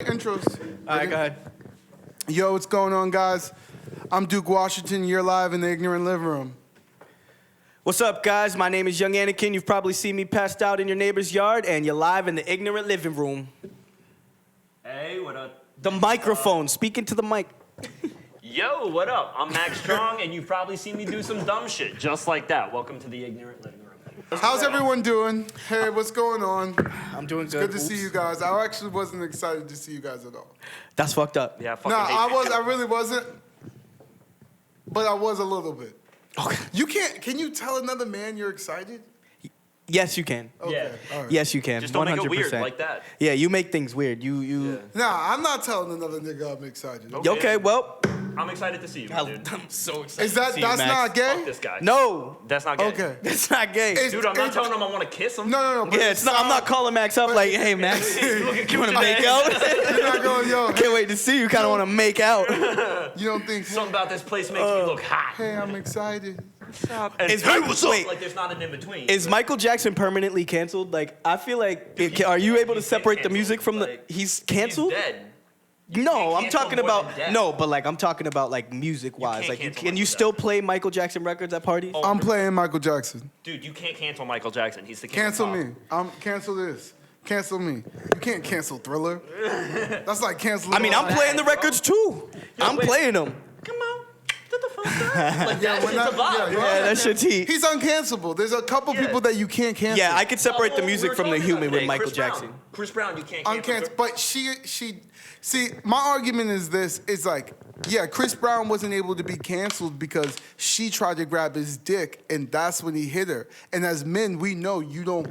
Intros. All right, go ahead. Yo, what's going on, guys? I'm Duke Washington. You're live in the Ignorant Living Room. What's up, guys? My name is Young Anakin. You've probably seen me passed out in your neighbor's yard, and you're live in the Ignorant Living Room. Hey, what up? The microphone. Speaking to the mic. Yo, what up? I'm Max Strong, and you've probably seen me do some dumb shit just like that. Welcome to the Ignorant Living Room. How's everyone doing? Hey, what's going on? I'm doing good. Good to see you guys. I actually wasn't excited to see you guys at all. That's fucked up. Yeah, fucking Nah, hate I really wasn't. But I was a little bit. Okay. Can you tell another man you're excited? Yes, you can. Okay, Yeah. all right. Yes, you can. Just don't 100%. make it weird like that. Yeah, you make things weird. You. Yeah. Nah, I'm not telling another nigga I'm excited. Okay. Okay, well. I'm excited to see you, dude. I'm so excited. Is that, to see you, that's Max. not gay? Fuck this guy. No. That's not gay. Okay. That's not gay. It's- Dude, I'm not telling him I want to kiss him. No. But Yeah, it's not. I'm not calling Max up like, hey, Max, you want to make out? You're not going, yo. Can't wait to see you. Kind of want to make out. You don't think, Something about this place makes me look hot. hey, I'm excited. And Is- hey, what's up? wait. Like there's not an in between. Is Michael Jackson permanently canceled? Like, I feel like, are you able to separate the music from the? Like, He's canceled. He's dead. No, can't I'm cancel talking more about than death. no, but like I'm talking about like music wise. can't Like, cancel can you Michael still Jackson. play Michael Jackson records at parties? Oh, I'm playing Michael Jackson. Dude, you can't cancel Michael Jackson. He's the king Cancel of pop. me. Cancel this. Cancel me. You can't cancel Thriller. That's like canceling. I mean, I'm all- playing the records too. I'm wait. playing them. Come on. Get the fuck out. Like that when shit's that- a vibe, yeah, bro. Yeah, that shit's heat. He's uncancelable. There's a couple Yeah. people that you can't cancel. Yeah, I could separate the music from the human with Michael Chris Brown. Jackson. Chris Brown, you can't cancel. Uncancel. But she. See, my argument is this: is like, yeah, Chris Brown wasn't able to be canceled because she tried to grab his dick, and that's when he hit her. And as men, we know you don't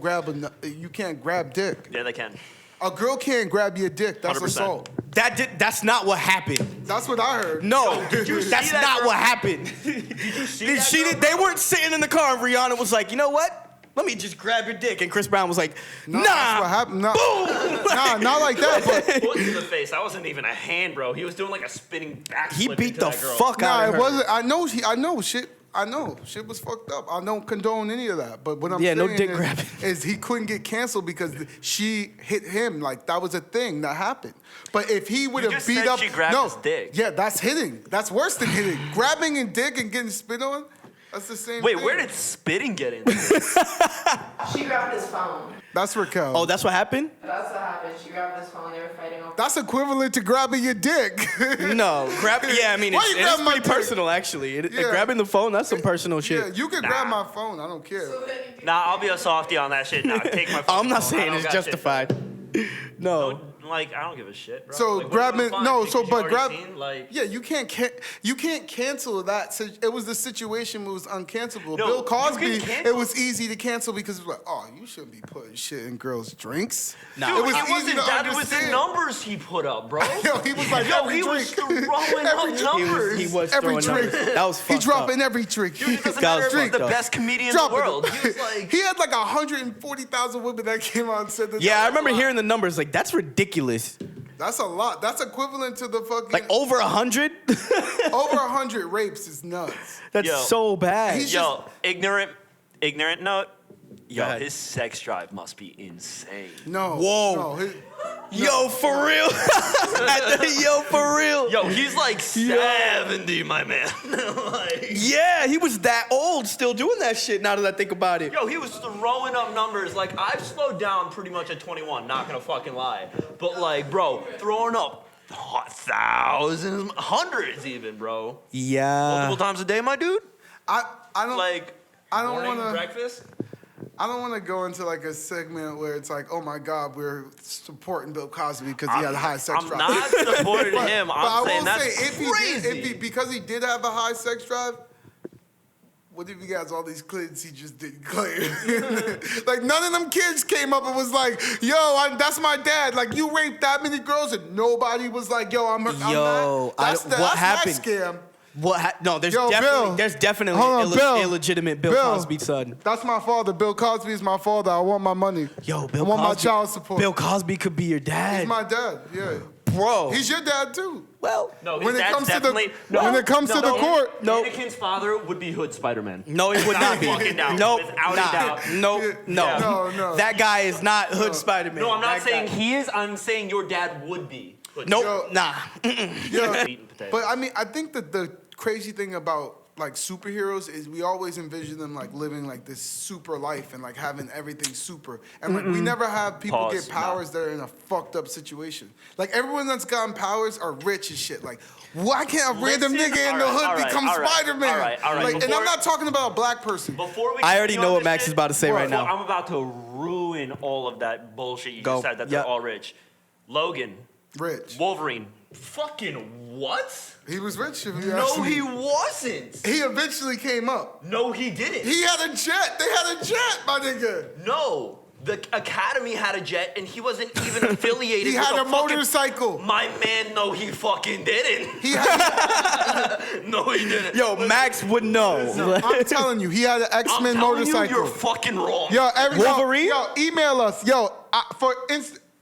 you can't grab dick. Yeah, they can. A girl can't grab your dick. That's 100%. assault. That's not what happened. That's what I heard. No, did you see that's that not girl? what happened. They weren't sitting in the car and Rihanna was like, you know what? Let me just grab your dick. And Chris Brown was like, nah. That's what happened. Nah, nah, not like that. But Foot to the face. That wasn't even a hand, bro. He was doing like a spinning backflip. He beat into the that girl. fuck out nah, of it her. wasn't. I know shit. I know shit was fucked up. I don't condone any of that. But what I'm Yeah, saying no dick is, grabbing. is he couldn't get canceled because she hit him. Like that was a thing that happened. But if he would have just beat said up, she grabbed no, his dick. yeah, that's hitting. That's worse than hitting. Grabbing a dick and getting spit on. That's the same. Wait, thing. where did spitting get in? She grabbed his phone. That's Raquel. Oh, that's what happened? That's what happened. She grabbed his phone. They were fighting over. That's equivalent to grabbing your dick. No, yeah, I mean, Why it's, you it grab is my pretty dick? personal, actually. Yeah. Grabbing the phone, that's some personal shit. Yeah, you can grab my phone. I don't care. Nah, I'll be a softie on that shit. Nah, take my phone. I'm not I saying don't it's got shit for justified. No. it. Like, I don't give a shit, bro. So like, what grabbing, do you wanna no, find? so Because but you grab, already seen, like, yeah, you can't cancel that. So it was the situation was uncancelable. No, Bill you Cosby, can cancel. it was easy to cancel because it was like, oh, you shouldn't be putting shit in girls' drinks. Nah. dude, it was it easy wasn't to that. It was the understand. numbers he put up, bro. Yo, he was like Yo, every he drink, was throwing every up drink. numbers. He was Every throwing drink. numbers. That was He fucked dropping up. every drink. Dude, it doesn't Guys, matter if drink, he's the though. best comedian in the Dropping world. them. He was like, He had like 140,000 women that came out and said that. Yeah, I remember hearing the numbers. Like, that's ridiculous. That's a lot. That's equivalent to the fucking Like, over 100? over 100 rapes is nuts. That's Yo. so bad. He's yo, ignorant note. Yo, ahead. his sex drive must be insane. No. Whoa. No, Yo, for real? Yo, for real? Yo, he's like 70, my man. Like, Yeah, he was that old still doing that shit now that I think about it. yo, he was throwing up numbers. Like, I've slowed down pretty much at 21, not gonna fucking lie. But like, bro, throwing up thousands, hundreds even, bro. Yeah. Multiple times a day, my dude. I don't Like, I don't morning, want to breakfast. I don't want to go into like a segment where it's like, oh my God, we're supporting Bill Cosby because he had a high sex I'm drive. not supporting him. But I'm saying will that's say, crazy. if he, because he did have a high sex drive, what if he has all these kids he just didn't clear? Like none of them kids came up and was like, yo, that's my dad. Like you raped that many girls and nobody was like, yo, I'm Yo, not. That's, what that's happened? my scam. No, there's Yo, definitely Bill. there's definitely Hold on, Bill. illegitimate Bill Cosby son. That's my father. Bill Cosby is my father. I want my money. Yo, Bill I want Cosby. my child support. Bill Cosby could be your dad. He's my dad. Yeah. Bro. He's your dad too. Well, No, his When it dad's comes to the- definitely. when it comes to the court- No. Anakin's father would be Hood Spider-Man. no, it would not be. Fucking doubt. No, Without a nah. doubt. No, no. No. That guy is not Hood Spider-Man. No, I'm not That saying guy- he is. I'm saying your dad would be. Nope, nah. Yeah, Meat and potatoes. but I mean, I think that the crazy thing about like superheroes is we always envision them like living like this super life and like having everything super, and like we never have people Pause. get powers that are in a fucked up situation. Like everyone that's gotten powers are rich as shit. Like why can't a random Listen, nigga in the alright, hood alright, become alright, Spider-Man? alright. Like, and I'm Before- not talking about a black person. Before we I already continue know on what this Max shit, is about to say right now. I'm about to ruin all of that bullshit you Go. just said that they're Yep. all rich. Logan, Rich. Wolverine, fucking what? He was rich. If you ask No, me. he wasn't. He eventually came up. No, he didn't. He had a jet. They had a jet, my nigga. No, the Academy had a jet, and he wasn't even affiliated. He with had the a motorcycle. My man, no, he fucking didn't. He had, No, he didn't. Yo, Max would know. I'm telling you, he had an I'm X-Men telling motorcycle. you, you're fucking wrong. Yo, Wolverine? Yo, email us. Yo, I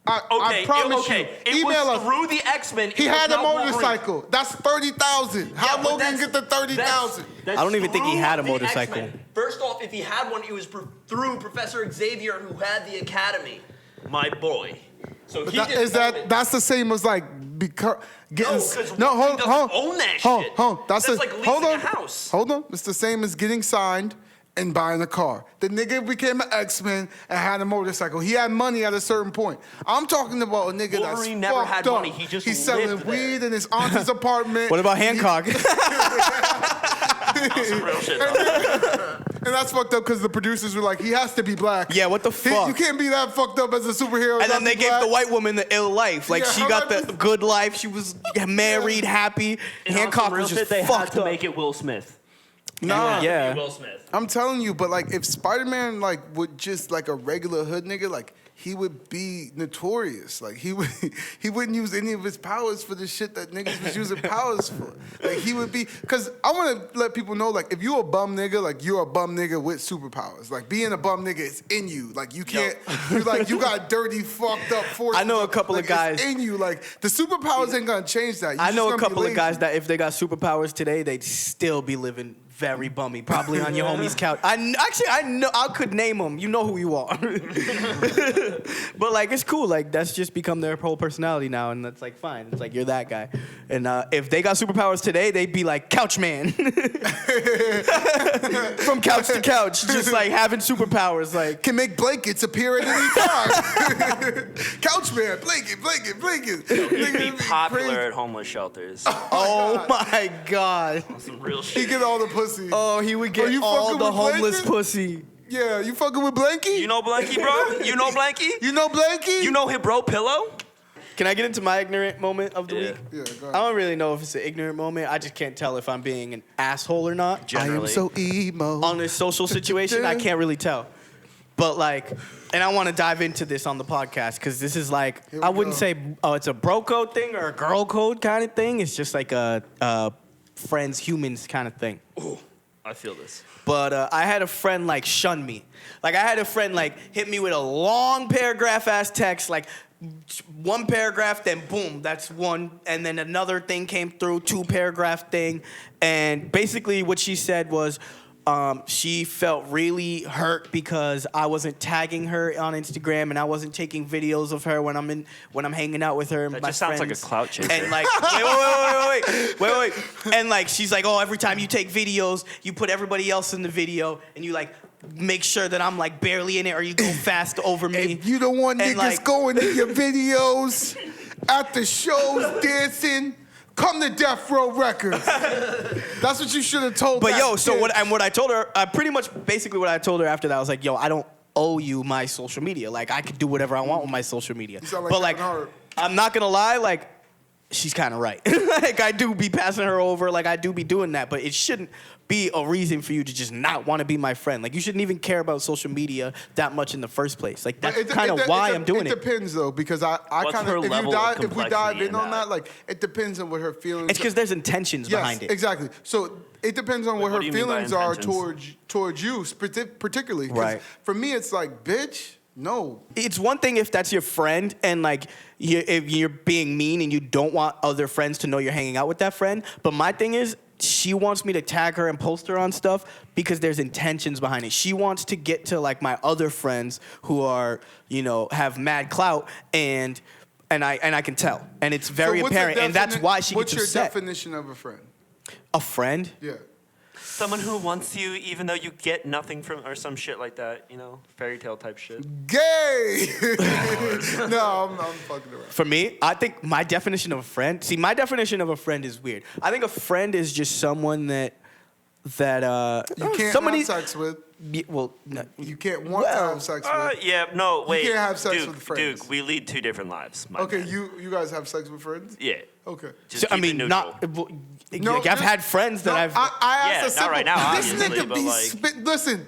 Okay, promise okay. you. It Email was us. through the X-Men. He had a motorcycle. That's 30,000. How Yeah, but Logan get the 30,000? that's I don't even think he through had a the motorcycle. X-Men. First off, if he had one, it was through Professor Xavier, who had the Academy. My boy. So he didn't own it. That's the same as like getting because no Wolverine hold doesn't own that hold shit. hold that's That's the, like leasing hold on a house. hold on it's the same as getting signed and buying a car. The nigga became an X-Men and had a motorcycle. He had money at a certain point. I'm talking about a nigga Wolverine that's never fucked had up. money. He just He's selling lived there. weed in his auntie's apartment. What about Hancock? That's some real shit, though. And that's fucked up because the producers were like, he has to be black. Yeah, what the fuck? You can't be that fucked up as a superhero. And then not they be gave black. the white woman the ill life. Like Yeah, she how got about the this? good life. She was married, happy. And on Hancock some real was just shit, they had fucked to up. make it Will Smith. Nah. Yeah. Will Smith. I'm telling you, but like if Spider-Man like would just like a regular hood nigga, like he would be notorious. Like he wouldn't use any of his powers for the shit that niggas was using powers for. Like he would be, cause I want to let people know, like if you a bum nigga, like you're a bum nigga with superpowers. Like being a bum nigga is in you. Like you can't, you got dirty, fucked up forces. I know a couple of like, guys- it's in you. Like the superpowers ain't gonna change that. You I just know a gonna be couple of lazy. guys that if they got superpowers today, they'd still be living very bummy, probably on your homie's couch. I know I could name them. You know who you are. But like it's cool. Like that's just become their whole personality now, and that's like fine. It's like you're that guy. And if they got superpowers today, they'd be like couch man, from couch to couch, just like having superpowers. Like Can make blankets appear at any time. Couch man, blanket. He'd be popular at homeless shelters. oh my god. Some real He shit. get all the pussy. Oh, he would Oh, get you all fucking the with homeless Blanket? pussy. Yeah, you fucking with Blanky? You know Blanky, bro? You know Blanky? You know Blanky? You know his bro Pillow? Can I get into my ignorant moment of the Yeah. week? Yeah, go I ahead. don't really know if it's an ignorant moment. I just can't tell if I'm being an asshole or not. I am Generally. so emo. On this social situation, I can't really tell. But like, and I want to dive into this on the podcast because this is like, Here we I wouldn't go. say it's a bro code thing or a girl code kind of thing. It's just like a friends, humans kind of thing. I feel this. But I had a friend like shun me. Like I had a friend like hit me with a long paragraph ass text, like one paragraph, then boom, that's one, and then another thing came through, 2-paragraph thing, and basically what she said was she felt really hurt because I wasn't tagging her on Instagram and I wasn't taking videos of her when I'm hanging out with her and That my just sounds like a friends. clout chaser. And like, wait. And like, she's like, oh, every time you take videos, you put everybody else in the video and you like make sure that I'm like barely in it or you go fast over me. If you don't want And, niggas like- going in your videos, at the shows, dancing, come to Death Row Records. That's what you should have told But that yo, so bitch. what I told her, pretty much basically what I told her after that, I was like, yo, I don't owe you my social media. Like I could do whatever I want with my social media. You sound like But like, Kevin Hart. I'm not gonna lie, like, she's kind of right. Like I do be passing her over, like I do be doing that, but it shouldn't be a reason for you to just not want to be my friend. Like you shouldn't even care about social media that much in the first place. Like that's kind of why I'm doing it. it. Depends though, because I What's kind her of level of if we dive complexity in in on that? that, like it depends on what her feelings. It's because there's intentions yes, behind it. exactly. So it depends on what what her do you mean by feelings are intentions? towards you, particularly. 'Cause Right. For me, it's like, bitch, no. It's one thing if that's your friend and like if you're being mean and you don't want other friends to know you're hanging out with that friend. But my thing is, she wants me to tag her and post her on stuff because there's intentions behind it. She wants to get to like my other friends who are, have mad clout and and I can tell, and it's very So what's the apparent, and that's why she What's gets your upset. definition of a friend? A friend? Yeah. Someone who wants you even though you get nothing from, or some shit like that, you know, fairy tale type shit. Gay. No, I'm fucking around. For me, I think my definition of a friend. See, my definition of a friend is weird. I think a friend is just someone that You can't somebody. have sex with. Well, no, You can't want to have sex with. Yeah, no, wait. can't have sex Duke, with friends. Duke, we lead two different lives. my Okay, man. you guys have sex with friends? Yeah. Okay. Just so, I keep it mean, neutral. not. Like, I've had friends that I've. I Yeah, asked a not simple. right now, This obviously, nigga but be like- listen.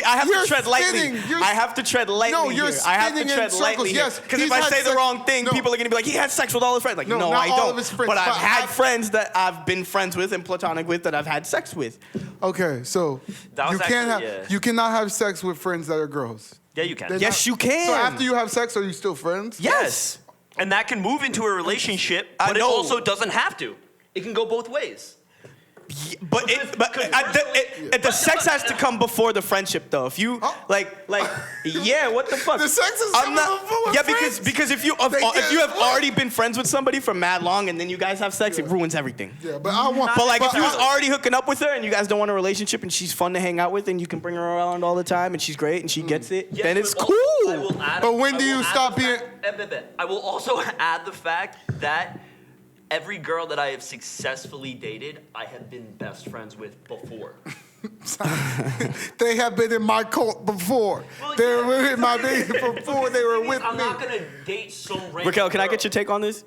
I have you're to tread lightly. spinning, you're- I have to tread lightly. No, you're here. I have to spinning in tread circles, lightly. yes. Because He's if I had say the sex- wrong thing, no. people are gonna be like, he had sex with all his friends. Like, No, no, not I all don't. of his friends, but I've but had I've- friends that I've been friends with and platonic with that I've had sex with. Okay, so That was you can't actually- have yeah. you cannot have sex with friends that are girls. Yeah, you can. They're Yes, you can. So after you have sex, are you still friends? Yes. And that can move into a relationship, I but it know. also doesn't have to. It can go both ways. But the sex has to come before the friendship, though. If you Oh. yeah, what the fuck? The sex is I'm coming not. before Yeah, friends? because if you They if you have get- what? already been friends with somebody for mad long and then you guys have sex, it ruins everything. Yeah, but I want. But like if you was I- already hooking up with her and you guys don't want a relationship and she's fun to hang out with and you can bring her around all the time and she's great and she gets it, Yes, then it's but cool. also I will add- But when I do will you add stop the being- fact- I will also add the fact that every girl that I have successfully dated, I have been best friends with before. They have been in my cult before. Well, They yeah. were in my baby before they were with I'm me. not gonna date some random Raquel, can I get girl. your take on this?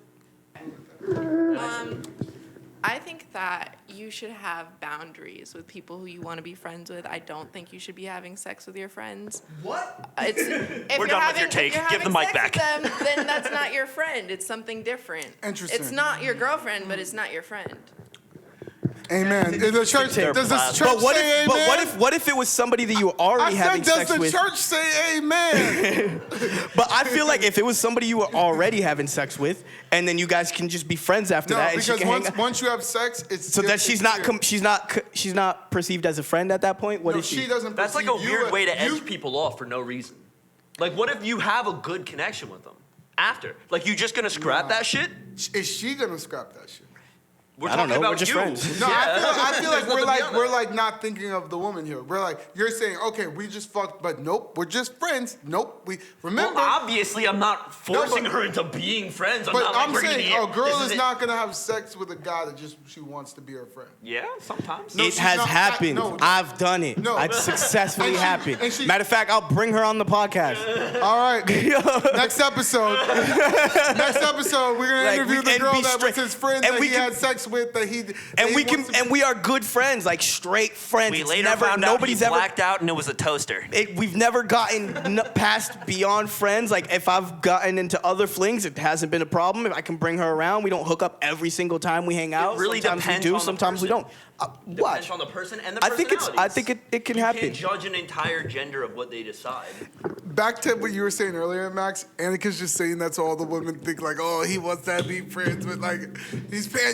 I think that you should have boundaries with people who you want to be friends with. I don't think you should be having sex with your friends. What? If We're you're done with having, your take. If you're Give the having mic sex back. with them, then that's not your friend. It's something different. Interesting. It's not your girlfriend, but it's not your friend. Amen. Does the church, They're does the plastic. church But what say if? amen? But what if it was somebody that you were I already having said, does sex the with? church say amen? But I feel like if it was somebody you were already having sex with, and then you guys can just be friends after No, that, and she because can hang once, out. once you have sex, it's So that she's not clear. she's not perceived as a friend at that point. What No, is she she? doesn't. That's like a perceive you weird as- way to you- edge people off for no reason. Like, what if you have a good connection with them after? Like, you just gonna scrap that shit? Is she gonna scrap that shit? We're I don't talking know, about we're just you. friends. No, I feel like There's nothing beyond that. not thinking of the woman here. We're like, you're saying, okay, we just fucked, but nope, we're just friends. Nope, we remember. Well, obviously, I'm not forcing but- her into being friends. I'm but not like I'm bringing saying it a in. girl This is it. not gonna have sex with a guy that just she wants to be her friend. Yeah, sometimes. No, It she's has not- happened. no. I've done it. No. It's successfully And she- happened. and she- Matter of fact, I'll bring her on the podcast. All right, next episode. Next episode, we're gonna Like, interview we- the and girl be that was straight- his friend and that we he can- had sex with. That he And we wants to be- we are good friends, like straight friends. We It's later never, found out nobody's he ever. blacked out and it was a toaster. We've never gotten past beyond friends. Like if I've gotten into other flings, it hasn't been a problem. If I can bring her around, we don't hook up every single time we hang out. really sometimes depends we do, on the sometimes we person. don't. Depends Watch. on the person and the I think personalities. it can you happen. can't judge an entire gender of what they decide. Back to what you were saying earlier, Max. Annika's just saying that's all the women think. Like, oh, he wants to be friends with. Like,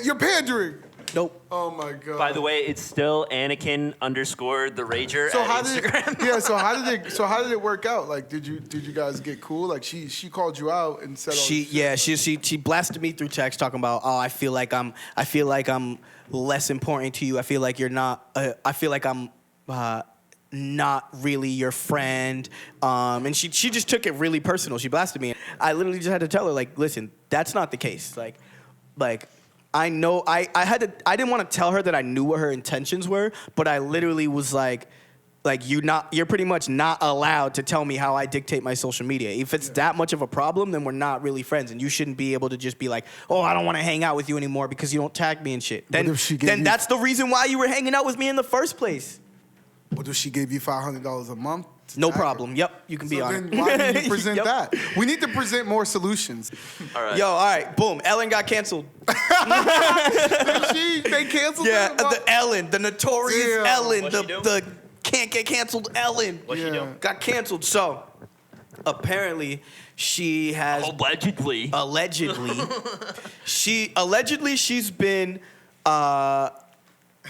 you're pandering. Nope. Oh my god. By the way, it's still Anakin _ the Rager So at how did Instagram. yeah? So how did it work out? Like, did you guys get cool? Like, she called you out and said, all She this shit. she blasted me through text talking about, oh, I feel like I'm less important to you. I feel like you're not. I feel like I'm not really your friend. And she just took it really personal. She blasted me. I literally just had to tell her, like, listen, that's not the case. Like I know I didn't want to tell her that I knew what her intentions were, but I literally was like you're pretty much not allowed to tell me how I dictate my social media. If it's that much of a problem, then we're not really friends, and you shouldn't be able to just be like, oh, I don't want to hang out with you anymore because you don't tag me and shit. Then if she gave you- that's the reason why you were hanging out with me in the first place. What if she gave you $500 a month? to No tag her? problem. Yep, you can be So on then it. why didn't you present Yep. that? We need to present more solutions. All right. Yo, all right, boom. Ellen got canceled. They canceled Yeah, it? the Ellen, the notorious Damn. Ellen, What'd she do? the can't get canceled Ellen. What'd she Yeah. do? Got canceled. So apparently she has Allegedly. she's been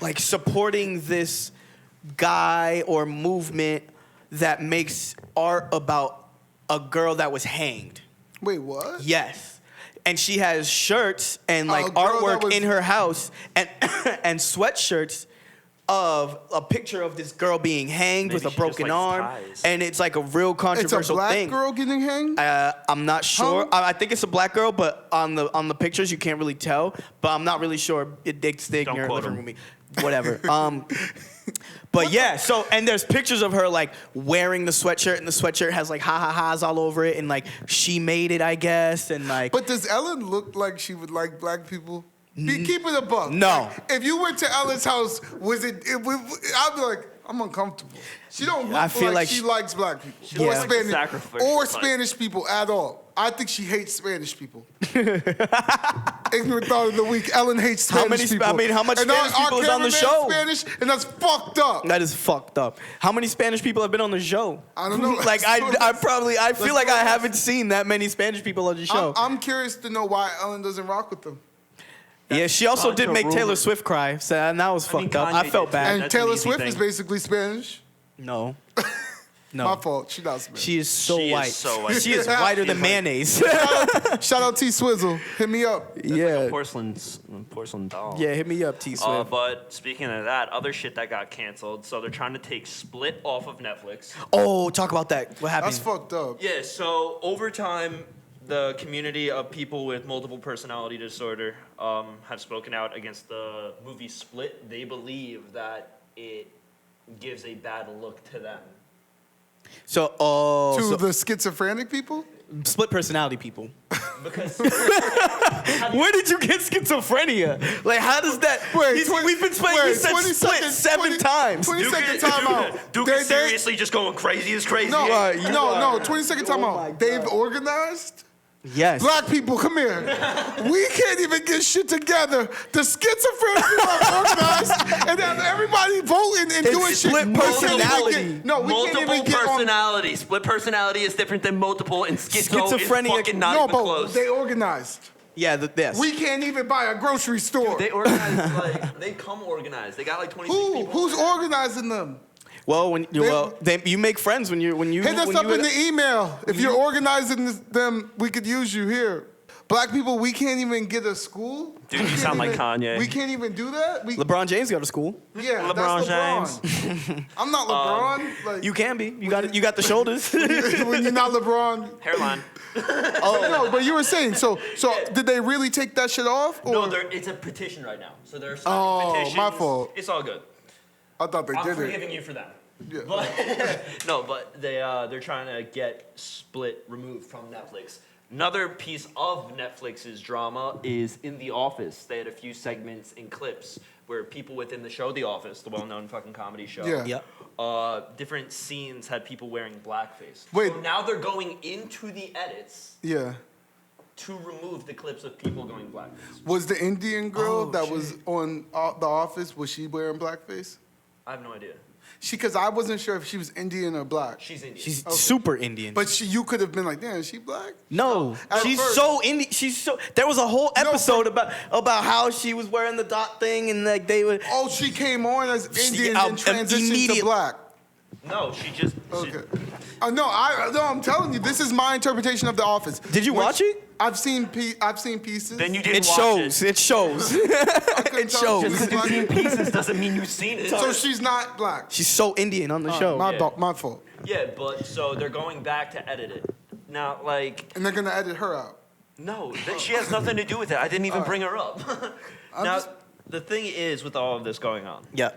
like supporting this guy or movement that makes art about a girl that was hanged. Wait, what? Yes. and she has shirts and Oh, like girl, that artwork was- in her house and and sweatshirts of a picture of this girl being hanged Maybe with a she just broken likes arm, ties. and it's like a real It's controversial a black thing. girl getting hanged. I'm not sure. Huh? I think it's a black girl, but on the pictures you can't really tell. But I'm not really sure. It's the Don't ignorant quote living him. room. Whatever. But yeah. So and there's pictures of her like wearing the sweatshirt, and the sweatshirt has like ha ha ha's all over it, and like she made it, I guess, and like. But does Ellen look like she would like black people? Keep it a buck. No. Like, if you went to Ellen's house, I'd be like, I'm uncomfortable. She don't look I feel like she she- likes black people She or looks like the Spanish sacrifice, or like- Spanish people at all. I think she hates Spanish people. Ignorant thought of the week. Ellen hates How Spanish many people. I mean, how much and Spanish people is on the cameraman's show? Spanish, and that's fucked up. That is fucked up. How many Spanish people have been on the show? I don't know. like I feel like I let's- haven't seen that many Spanish people on the show. I'm curious to know why Ellen doesn't rock with them. Yeah, she also did make Taylor rumor. Swift cry, so and that was mean, fucked up. I Kanye felt did. bad. And That's an Taylor easy Swift thing. is basically Spanish. No. No. My fault. She not Spanish. She is so She is white. so white. She is whiter than mayonnaise. Shout out T Swizzle. Hit me up. yeah. Porcelain doll. Yeah, hit me up, T Swift. But speaking of that, other shit that got canceled. So they're trying to take Split off of Netflix. Oh, talk about that. What happened? That's fucked up. Yeah. So over time, the community of people with multiple personality disorder have spoken out against the movie Split. They believe that it gives a bad look to them. So, To so the schizophrenic people? split personality people. Because Where did you get schizophrenia? Like, how does that? Wait, we've been split. We said 20 split seconds, 7 times. 20 second timeout. Duke They- is seriously just going crazy as crazy. No, are- you no, are- 20 second Oh my timeout. God. They've organized. Yes. Black people, come here. We can't even get shit together. The schizophrenic people are organized and have everybody voting and It's doing shit. split We can't even personality. get- No, we can't Multiple even get on. personality. Split personality is different than multiple, and schizo Schizophrenia- is fucking not No, even but close. they organized. Yeah. Yes. We can't even buy a grocery store. They organize like they come organized. They got like 26 people. Who's organizing them? well, you make friends when you Hit us when up you in the email. If you're organizing them, we could use you here. Black people, we can't even get a school. Dude, We you can't sound like even- Kanye. We can't even do that. LeBron James go to school. Yeah, LeBron that's LeBron. I'm not LeBron. Like, You can be. You got the shoulders. when you're not LeBron. Hairline. No, but you were saying so. Did they really take that shit off? Or? No, it's a petition right now. So they're signing Oh, petitions. my fault. It's all good. I thought they I'm did it. forgiving you for that. Yeah. But no, but they're trying to get Split removed from Netflix. Another piece of Netflix's drama is in The Office. They had a few segments and clips where people within the show The Office, the well-known fucking comedy show, Yeah. Yep. different scenes had people wearing blackface. Wait. So now they're going into the edits Yeah. to remove the clips of people going blackface. Was the Indian girl Oh, that was on The Office? Was she wearing blackface? I have no idea. Because I wasn't sure if she was Indian or black. She's Indian. She's super Indian. But you could have been like, damn, is she black? no, At she's first. so Indian. She's so. There was a whole episode about how she was wearing the dot thing and like they would. Oh, she came on as Indian and transitioned to immediate- black. No, she just. Okay. No, I'm telling you, this is my interpretation of The Office. Did you watch it? I've seen pieces. Then you didn't It watch shows. it. It shows. couldn't It tell shows. if Just because you've seen pieces doesn't mean you've seen it. So she's not black. She's so Indian on the show. My fault. Yeah, but so they're going back to edit it. Now, like, And they're gonna edit her out. no, she has nothing to do with it. I didn't even bring her up. now, just- the thing is, with all of this going on, Yeah.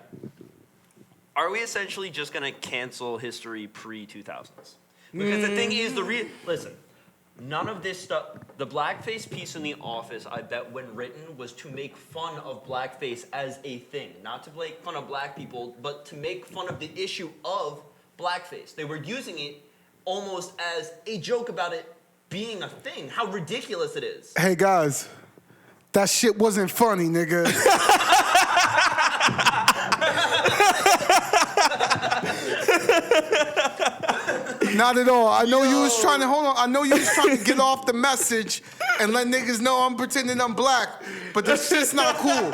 are we essentially just going to cancel history pre-2000s? Because the thing is, listen, none of this stuff, the blackface piece in The Office, I bet when written, was to make fun of blackface as a thing. Not to make fun of black people, but to make fun of the issue of blackface. They were using it almost as a joke about it being a thing. How ridiculous it is. Hey guys, that shit wasn't funny, nigga. Not at all. I know you was trying to hold on. I know you was trying to get off the message and let niggas know I'm pretending I'm black, but this shit's not cool.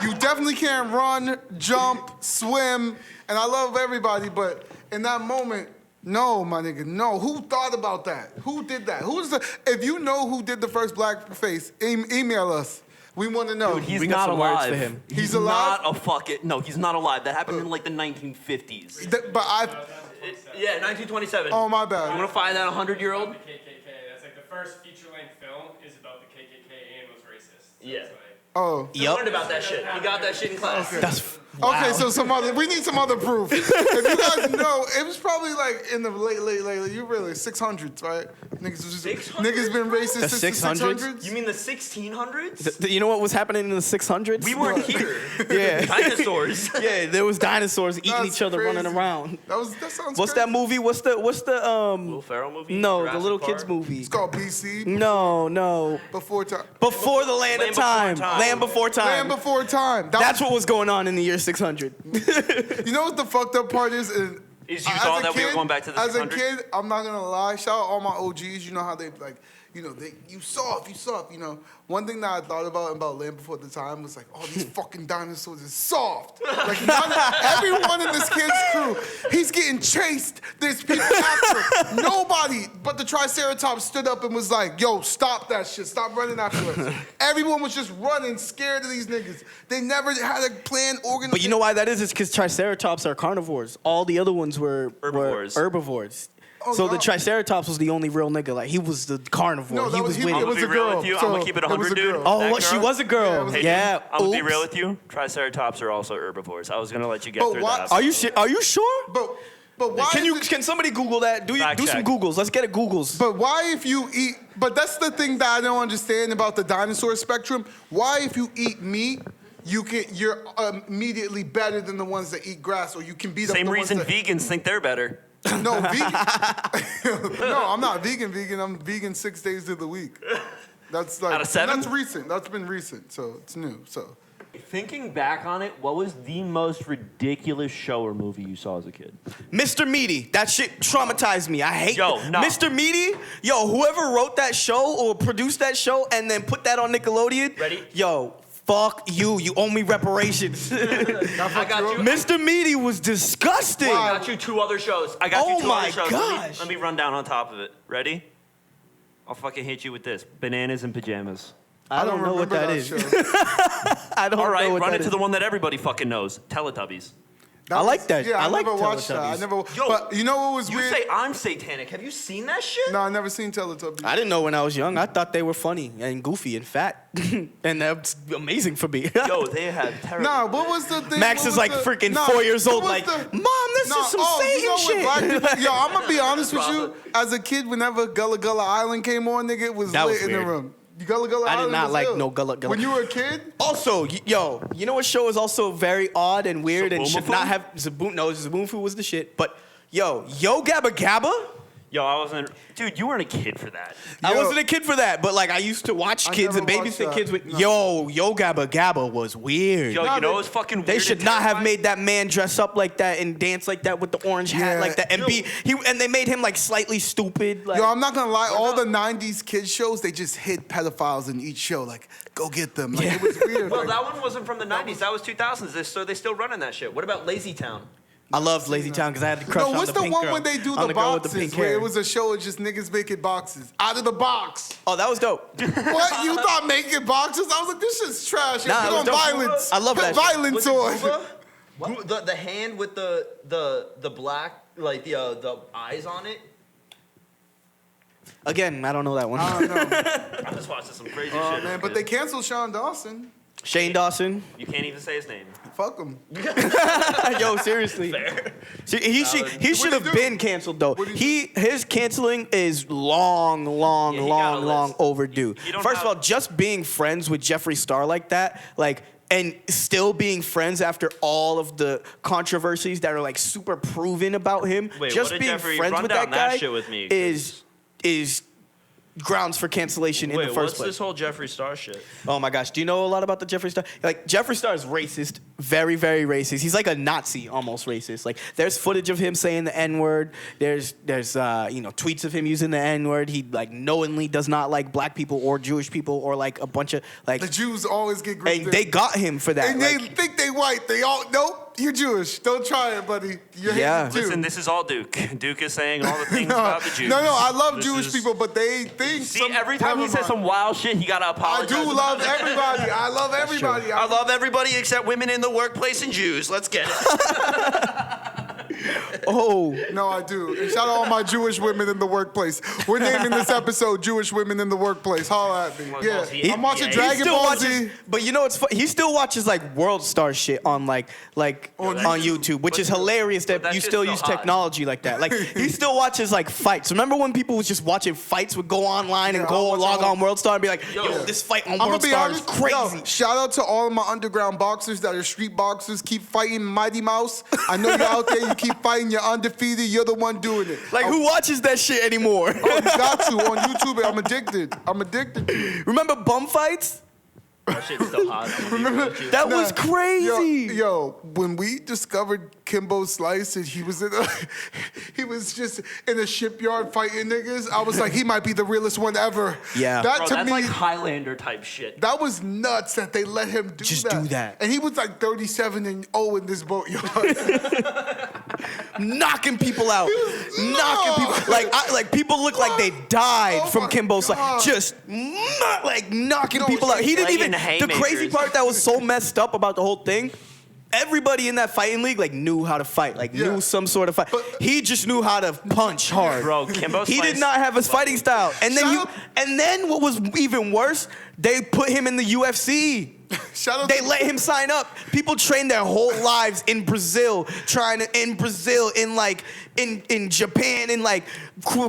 You definitely can't run, jump, swim, and I love everybody, but in that moment, No, my nigga, no. Who thought about that? Who did that? If you know who did the first blackface, email us. We want to know. Dude, he's We got not some words alive. for him. He's alive? Not a fucking. No, he's not alive. That happened in like the 1950s. But Yeah, 1927. oh my You bad. want to find that 100-year-old? The KKK. That's like the first feature-length film is about the KKK and was racist. So Yeah. it's like, Oh. We learned about that shit. We got that shit in class. That's Okay, so we need some other proof. If you guys know, it was probably like in the late, you really 600s, right? Niggas been racist The since the 600s? 600s. You mean the 1600s? You know what was happening in the 600s? We weren't here. Yeah. Dinosaurs. Yeah, there was dinosaurs eating That's each other, running crazy. around. That sounds What's crazy. that movie? What's the Will Ferrell movie? No, the Jurassic little Park? kids movie. It's called BC. No. Before time. Before the Land of Land Before Time. Time. Land Before Time. Land Before Time. That's what was going on in the year 600. You know what the fucked up part is? Is you As thought a that we were kid- going back to the As a 600s? kid, I'm not gonna lie. Shout out all my OGs. You know how they like. You soft. You know, one thing that I thought about Land Before the Time was like, oh, these fucking dinosaurs is soft. Like everyone in this kid's crew, he's getting chased. There's people after him. Nobody but the Triceratops stood up and was like, yo, stop that shit. Stop running after us. Everyone was just running, scared of these niggas. They never had a plan organized. But you know why that is? It's because Triceratops are carnivores. All the other ones were Herbivores. herbivores. Oh, So no. the Triceratops was the only real nigga. Like, he was the carnivore. No, he that was he- with it it. was I'm a gonna be real girl. with you. I'm So, gonna keep it it was 100, a dude. girl. Oh, That what? She girl- was a girl. Hey, Yeah. I'm gonna be Oops. real with you. Triceratops are also herbivores. I was gonna let you get But through why- that. Are you sure? But why? Can is it- can somebody Google that? Do Fact some check. Googles. Let's get a Googles. But why if you eat, but that's the thing that I don't understand about the dinosaur spectrum. Why if you eat meat, you're immediately better than the ones that eat grass, or you can beat up Same the reason ones that, vegans think they're better. No, vegan. No, I'm not vegan. I'm vegan 6 days of the week. That's like, Out of 7? That's recent. That's been recent, so it's new. So Thinking back on it, what was the most ridiculous show or movie you saw as a kid? Mr. Meaty, that shit traumatized me. I hate Yo, that. no. Mr. Meaty, yo, whoever wrote that show or produced that show and then put that on Nickelodeon, Ready? yo, fuck you. You owe me reparations. I got you. Mr. Meaty was disgusting. I got you 2 other shows. I got Oh you 2 my other shows. gosh. Let me run down on top of it. Ready? I'll fucking hit you with this. Bananas and pajamas. I don't know what remember that is. show. I don't All know right, what run that it to is. the one that everybody fucking knows. Teletubbies. I like that. Yeah, I I like never watched that. I Teletubbies. never. Yo, but you know what was You weird? say I'm satanic. Have you seen that shit? No, I never seen Teletubbies. I didn't know when I was young. I thought they were funny and goofy and fat. And that's amazing for me. Yo, they had terrible. Nah, what was the thing? Max what is was like the- freaking nah, 4 years what old, was like, the- Mom, this Nah, is some oh, Satan you know what shit. black people, yo, I'm gonna be honest with you. As a kid, whenever Gullah Gullah Island came on, nigga, it was That lit was in the weird. room. Gullah Gullah I did Island not was like ill. no Gullah Gullah. When you were a kid, Also, yo, you know what show is also very odd and weird and should not Zaboomafoo? have Zaboom? No, Zaboomafoo was the shit. But yo Gabba Gabba, Yo, I wasn't. Dude, you weren't a kid for that. I Yo. wasn't a kid for that. But like I used to watch I kids and never watched babysit that. kids with No. Yo Gabba Gabba was weird. Yo, Nah, you know they- what's fucking weird? They and should not have terrifying? made that man dress up like that and dance like that with the orange hat Yeah. like that and and they made him like slightly stupid. Like, yo, I'm not gonna lie. All the '90s kids shows, they just hid pedophiles in each show. Like, go get them. Like, it was weird. Well, like, that one wasn't from the 90s. That was 2000s. So they still running that shit. What about Lazy Town? I loved Lazy Town because I had to crush no, on what's the the pink one girl. when they do on the girl with the boxes? pink Where hair. it was a show of just niggas making boxes out of the box. Oh, that was dope. What? You thought making boxes? I was like, this shit's trash. Nah, Put it was on dope. violence. I love Put that shit. violence on. The hand with the black, like the eyes on it? Again, I don't know that one. I don't know. I'm just watching some crazy Oh, shit. man, but they canceled Sean Dawson. Shane Dawson. You can't even say his name. Fuck him. Yo, seriously. See, he should have do? been canceled though. What'd he His canceling is long Yeah, he got a list. overdue. You don't First of have- all, just being friends with Jeffree Star like that, like, and still being friends after all of the controversies that are like super proven about him. Wait, just what did being Jeffree- friends run with down that guy that shit with me, is grounds for cancellation in Wait, the what's first place. this whole Jeffree Star shit? Oh my gosh, do you know a lot about the Jeffree Star? Like, Jeffree Star is racist, very, very racist. He's like a Nazi, almost racist. Like, there's footage of him saying the N-word. There's tweets of him using the N-word. He like knowingly does not like black people or Jewish people or like a bunch of like. The Jews always get grouped And in. they got him for that. And they like, think they white. They all nope. you're Jewish. Don't try it, buddy. You're Yeah. hated too. Listen, this is all Duke. Duke is saying all the things no, about the Jews. no, I love This Jewish is- people, but they think. See, every time he says some wild shit, he gotta I apologize. do about love it. everybody. I love everybody. I love everybody except women in the workplace and Jews. Let's get it. Oh, No, I do. And shout out all my Jewish women in the workplace. We're naming this episode "Jewish Women in the Workplace." Holla at me. Yeah, he- I'm watching he Dragon still Ball watches, Z. but you know what's funny? He still watches like World Star shit on on YouTube, which is hilarious that that you shit's still still use hot. technology like that. Like he still watches like fights. Remember when people was just watching fights would go online and Yeah, go I'll watch log all- on World Star and be like, yo, Yeah. this fight on I'm gonna World be Star is honest. crazy. Yo, shout out to all of my underground boxers that are street boxers. Keep fighting, Mighty Mouse. I know you're out there. You keep fighting. You're undefeated. You're the one doing it. Like who watches that shit anymore? Oh, you got to on YouTube. I'm addicted. I'm addicted to it. Remember bum fights? That shit's still hot. That was Nah, crazy. Yo, when we discovered Kimbo Slice and he was he was just in a shipyard fighting niggas, I was like, he might be the realest one ever. Yeah. That Bro, to that's me, like Highlander type shit. that was nuts that they let him do Just that. do that. And he was like 37 and 0 in this boatyard. Knocking people out. Knocking people. Like people look like they died Oh from my Kimbo Slice. God. Just knocking No, people it's out. He didn't laying even. The haymakers. crazy part that was so messed up about the whole thing. Everybody in that fighting league like knew how to fight, like Yeah. knew some sort of fight. But- He just knew how to punch hard. Bro, Kimbo He Slice- did not have a fighting style. And then Shout out- and then what was even worse, they put him in the UFC. Shout out They to let him sign up. People train their whole lives in Brazil, in Japan, in like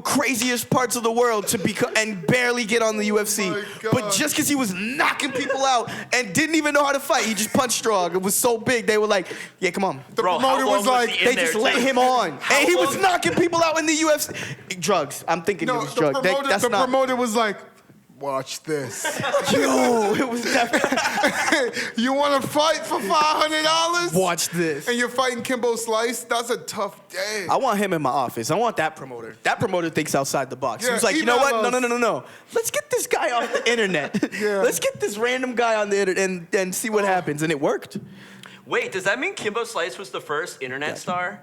craziest parts of the world to become and barely get on the UFC. my God. But just because he was knocking people out and didn't even know how to fight, he just punched strong. It was so big. They were like, "Yeah, come on." the Bro, how promoter long was was like, he in They there, just too? let him on, How and he was long- knocking people out in the UFC. Drugs. I'm thinking it no, was the drugs. promoter, That's the not. promoter was like, watch this. Yo, it was definitely. You want to fight for $500? Watch this. And you're fighting Kimbo Slice? That's a tough day. I want him in my office. I want that promoter. That promoter thinks outside the box. Yeah, he was like, you know email what? us. No. Let's get this guy off the internet. Yeah. Let's get this random guy on the internet and see what happens. And it worked. Wait, does that mean Kimbo Slice was the first internet star?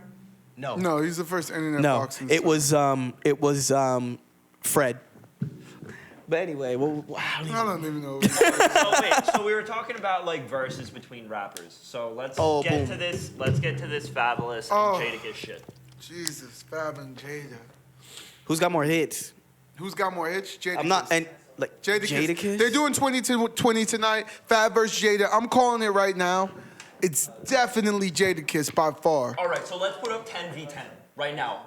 No. No, he's the first internet No. boxing. It was Fred. But anyway, well, I don't even know. So wait, so we were talking about like verses between rappers. So let's Oh, get boom. to this. Let's get to this Fabulous and Oh. Jadakiss shit. Jesus, Fab and Jada. who's got more hits? Who's got more hits? Jada. I'm not and like Jadakiss. They're doing 20 tonight. Fab versus Jada. I'm calling it right now. It's definitely Jadakiss by far. All right, so let's put up 10v10 right now.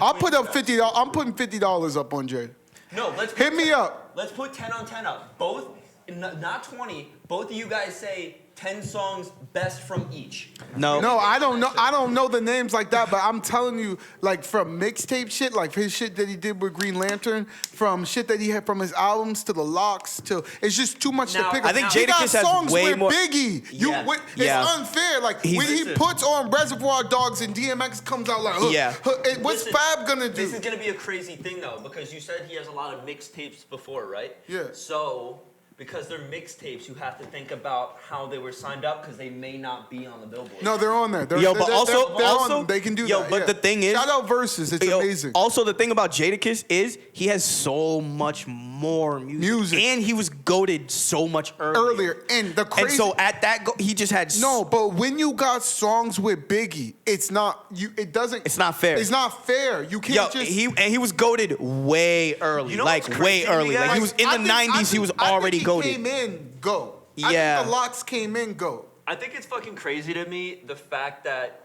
I'll Between put up the best. $50. I'm putting $50 up on Jada. No, let's put Hit me 10 up. Let's put 10 on 10 up. Both, not 20. Both of you guys say 10 songs best from each. No. No, I don't know. I don't know the names like that, but I'm telling you, like from mixtape shit, like his shit that he did with Green Lantern, from shit that he had from his albums to the locks to it's just too much Now, to pick up. I think He got Jadakiss has songs way with more- Biggie. Yeah. It's Yeah. unfair. Like He's- when he Listen. puts on Reservoir Dogs and DMX comes out like, Yeah. What's Listen, Fab gonna do? This is gonna be a crazy thing though, because you said he has a lot of mixtapes before, right? Yeah. So, because they're mixtapes, you have to think about how they were signed up, because they may not be on the Billboard. No, they're on there. They're, Yo, they're, but they're- also- they're also- on, they can do yo, that. but yeah. the thing is- shout out Versus. It's Yo, amazing. Also, the thing about Jadakiss is he has so much more music. And he was goated so much earlier. And the And crazy. so at that, he just had No, but when you got songs with Biggie, it's not you. It doesn't. It's not fair. It's not fair. You can't Yo, just. he was goaded way early, You know like what's way crazy to me, early. Like guys? he was in I the think- '90s. He was I already think he goaded. came in go. I Yeah. think the locks came in go. I think it's fucking crazy to me the fact that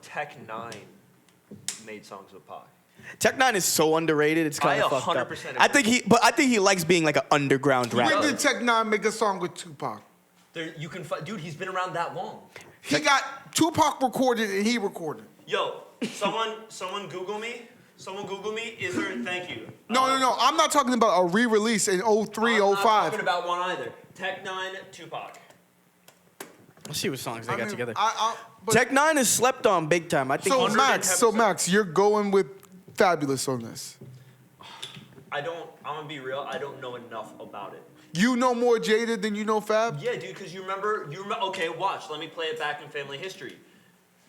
Tech Nine made songs with Pac. Tech Nine is so underrated. It's kind I of fucked up. 100% I think he likes being like an underground When rapper. did Tech Nine make a song with Tupac? There, you can, dude. He's been around that long. He got Tupac recorded and he recorded. Yo, someone Google me. Someone Google me. Is there? Thank you. No. I'm not talking about a re-release in 03, I'm not 05. talking about one either. Tech Nine, Tupac. Let's see what songs they I got mean, together. but- Tech Nine is slept on big time. I think. So he's- Max, you're going with Fabulous on this. I'm gonna be real. I don't know enough about it. You know more Jada than you know Fab? Yeah, dude, because you remember, okay, watch, let me play it back in family history.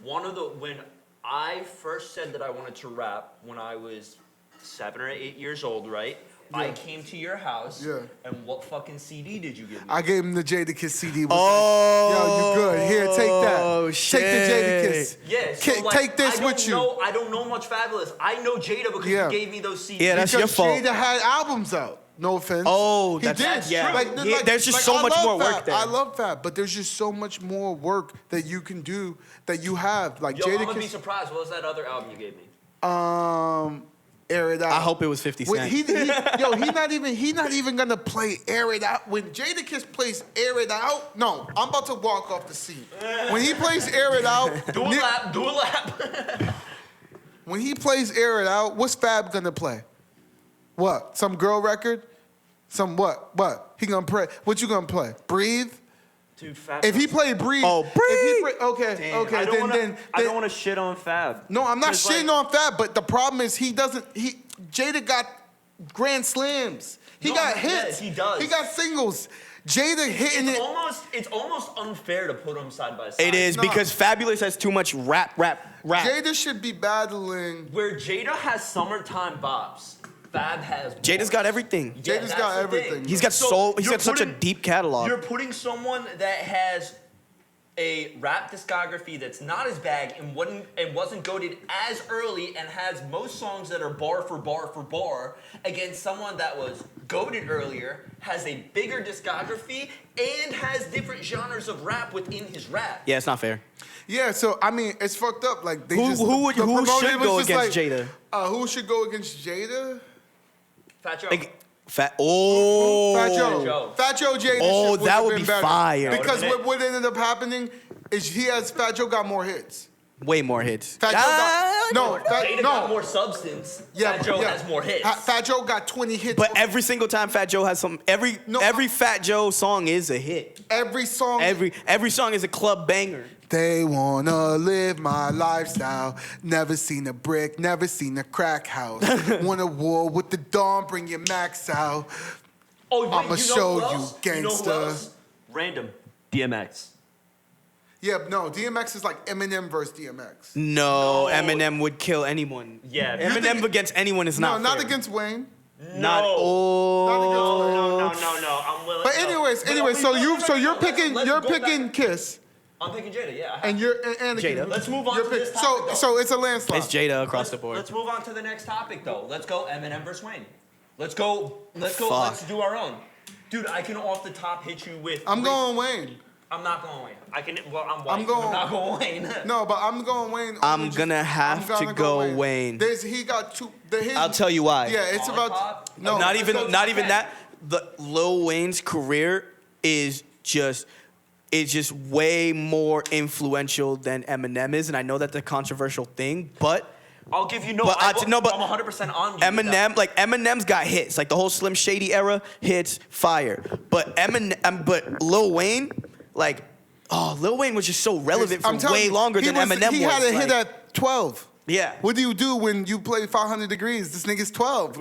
When I first said that I wanted to rap when I was 7 or 8 years old, right? I came to your house, and what fucking CD did you give me? I gave him the Jadakiss CD. Oh, yo, you good. Here, take that. Oh, shit. Take the Jadakiss. Yeah, so like, take this with you. I don't know much Fabulous. I know Jada because Yeah. you gave me those CDs. Yeah, that's your Because fault. Jada had albums out. No offense. Oh, he that's did. yeah. Like, There's just so I much love more work Fab. there. I love Fab, but there's just so much more work that you can do that you have. Like Yo, I'm gonna be Jadakiss. surprised. What was that other album you gave me? Air It Out. I hope it was 50 When Cent. he not even gonna play Air It Out. When Jadakiss plays Air It Out, no, I'm about to walk off the scene. When he plays Air It Out, Do a lap. when he plays Air It Out, what's Fab gonna play? What? Some girl record? Some what? What? He gonna play? What you gonna play? Breathe? Dude, Fab. If he played Breathe, Oh, okay, Damn. okay, I don't then want to shit on Fab. no, I'm not 'Cause, shitting like, on Fab, but the problem is Jada got grand slams. He No, got yeah, hits. he does. He got singles. Jada hitting it. It's almost unfair to put them side by side. It is Nah. because Fabulous has too much rap. Jada should be battling. Where Jada has summertime bops, Fab has. Jada's got everything. Yeah, Jada's that's got the everything. thing. He's got he's you're got such a putting- deep catalog. You're putting someone that has a rap discography that's not as bad and wasn't goated as early and has most songs that are bar for bar for bar against someone that was goated earlier, has a bigger discography, and has different genres of rap within his rap. Yeah, it's not fair. Yeah, so I mean, it's fucked up. Like they Who- just who the promoter should was go just against like, Jada? Who should go against Jada? Fat Joe. Like, Oh. Fat Joe. Joe. Fat Joe Jada. Oh, shit that would've would been be better. fire. Because That would've what ended up happening is Fat Joe got more hits. Way more hits. Fat Joe got Jada got more substance. Fat Joe has more hits. Fat Joe got 20 hits. But every single time Fat Joe has every No, Fat Joe song is a hit. every song. Every song is a club banger. They wanna live my lifestyle. Never seen a brick, never seen a crack house. Want a war with the dawn, bring your max out. Oh, wait, I'ma you know show who you, else? You know who gangsta. else? Random. DMX. Yeah, no, DMX is like Eminem versus DMX. No, No. Eminem would kill anyone. Yeah. You Eminem think- against anyone is No, not not fair. against Wayne. Not No. oh. No. I'm willing. But no. anyways, But are so we- you're let's picking go back. Kiss, I'm picking Jada. Yeah. and you're Anakin. Jada. Let's move on You're to this pick- topic, though. So it's a landslide. It's Jada across the board. Let's move on to the next topic, though. Let's go Eminem versus Wayne. Let's go. Fuck. Let's do our own. Dude, I can off the top hit you with. I'm going Wayne. I'm not going Wayne. I can. Well, I'm white. I'm going- I'm not going Wayne. No, but I'm going Wayne. I'm only just- gonna have I'm to go Wayne. He got two. I'll tell you why. Yeah, it's Lollipop? about no. not let's even go not top even 10. that. The Lil Wayne's career is just way more influential than Eminem is, and I know that's a controversial thing, but I'll give you no. But I, I- no, but I'm 100% on you. with that. Eminem's got hits, like the whole Slim Shady era hits fire. But but Lil Wayne, like, Lil Wayne was just so relevant for I'm telling way you, longer than Eminem He was. had a hit like- at 12. Yeah. What do you do when you play 500 Degrees? This nigga's 12.